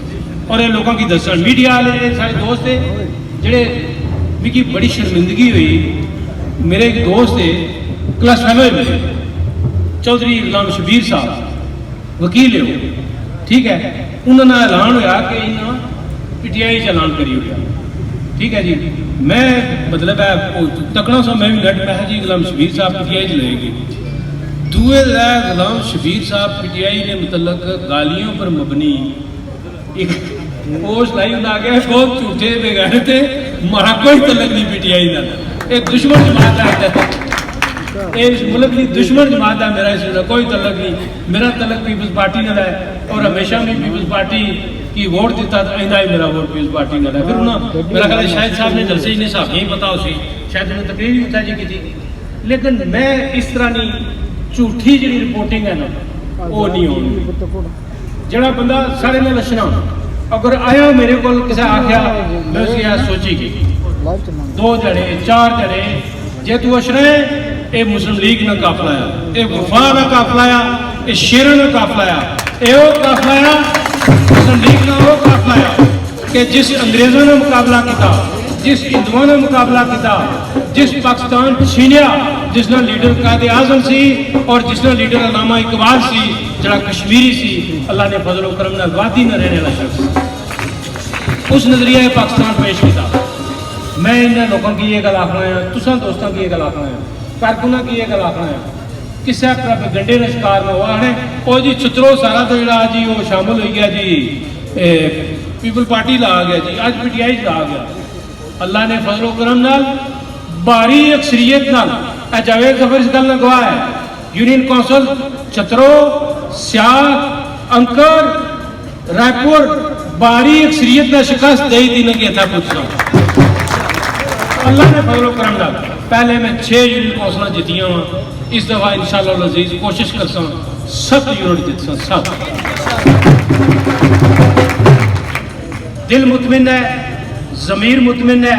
Speaker 3: और ये लोगों की दसन मीडिया वाले सारे दोस्त थे जेडे मिगी बड़ी शर्मिंदगी हुई मेरे एक दोस्त थे क्लास फेलो है मेरे चौधरी गुलाम शबीर साहब वकील है ठीक है उन्होंने ऐलान होया कि इन्हें PTI ऐलान करी हो गया ठीक है जी मैं मतलब है तकना सा मैं भी नट मैं जी गुलाम शबीर साहब PTI लेगी दूए गुलाम शबीर साहब PTI ने मतलब गालियों पर मबनी एक पोस्ट लाइव आ गया बहुत झूठे बेगाने थे मारा कोई तलक नहीं PTI का एक दुश्मन जमात है इस मुल्क की दुश्मन जमात है मेरा इसमें कोई तलक नहीं मेरा तलक पीपल्स पार्टी ने है और हमेशा भी पीपल्स पार्टी की वोट दिता तो आइंदा ही मेरा वोट पीपल्स पार्टी ने है फिर उन्होंने मेरा ख्याल शायद साहब ने जलसे ने साहब यही पता उसी शायद उन्हें तकरीर भी उठा जी की थी लेकिन मैं इस तरह नहीं झूठी जी रिपोर्टिंग है ना वो नहीं होनी जड़ा बंदा सारे में लक्षणा अगर आया मेरे को किसी आख्या मैं उसकी सोची की 2 जड़े 4 जड़े जे तू अशरे ये मुस्लिम लीग ने काफला ये वफा का काफला ये शेरों ने काफला ये काफला मुस्लिम लीग का वो काफला कि जिस अंग्रेजों ने मुकाबला किया जिस हिंदुओं ने मुकाबला किया जिस पाकिस्तान छीनिया जिसने लीडर कायदे आजम सी और जिसने लीडर अल्लामा इकबाल सी जरा कश्मीरी सी अल्लाह ने फजल करम ने वादी न रहने वाला शख्स उस नजरिया पाकिस्तान पेश किया मैं इन लोगों की ये गल आखना है तुसा दोस्तों की ये गल आखना है कारकुना की ये गल आखना है किसी तरह गंडे का शिकार न हुआ है और जी छुतरो सारा तो जरा जी वो शामिल हो गया जी पीपल पार्टी ला गया जी आज PTI ला गया अल्लाह ने फजलो करम नाल भारी अक्सरियत नाल जावेद जफर इस गल ने गवाह है यूनियन कौंसल चतरो सियात अंकर रायपुर भारी अक्सरियत का शिकस्त दे दिन गया था पूछना अल्लाह ने फजलो करम नाल पहले मैं 6 यूनियन कौंसल जीतियां वा इस दफा इंशाअल्लाह अजीज कोशिश करसा 7 यूनिट जीतसा 7 दिल मुतमिन है जमीर मुतमिन है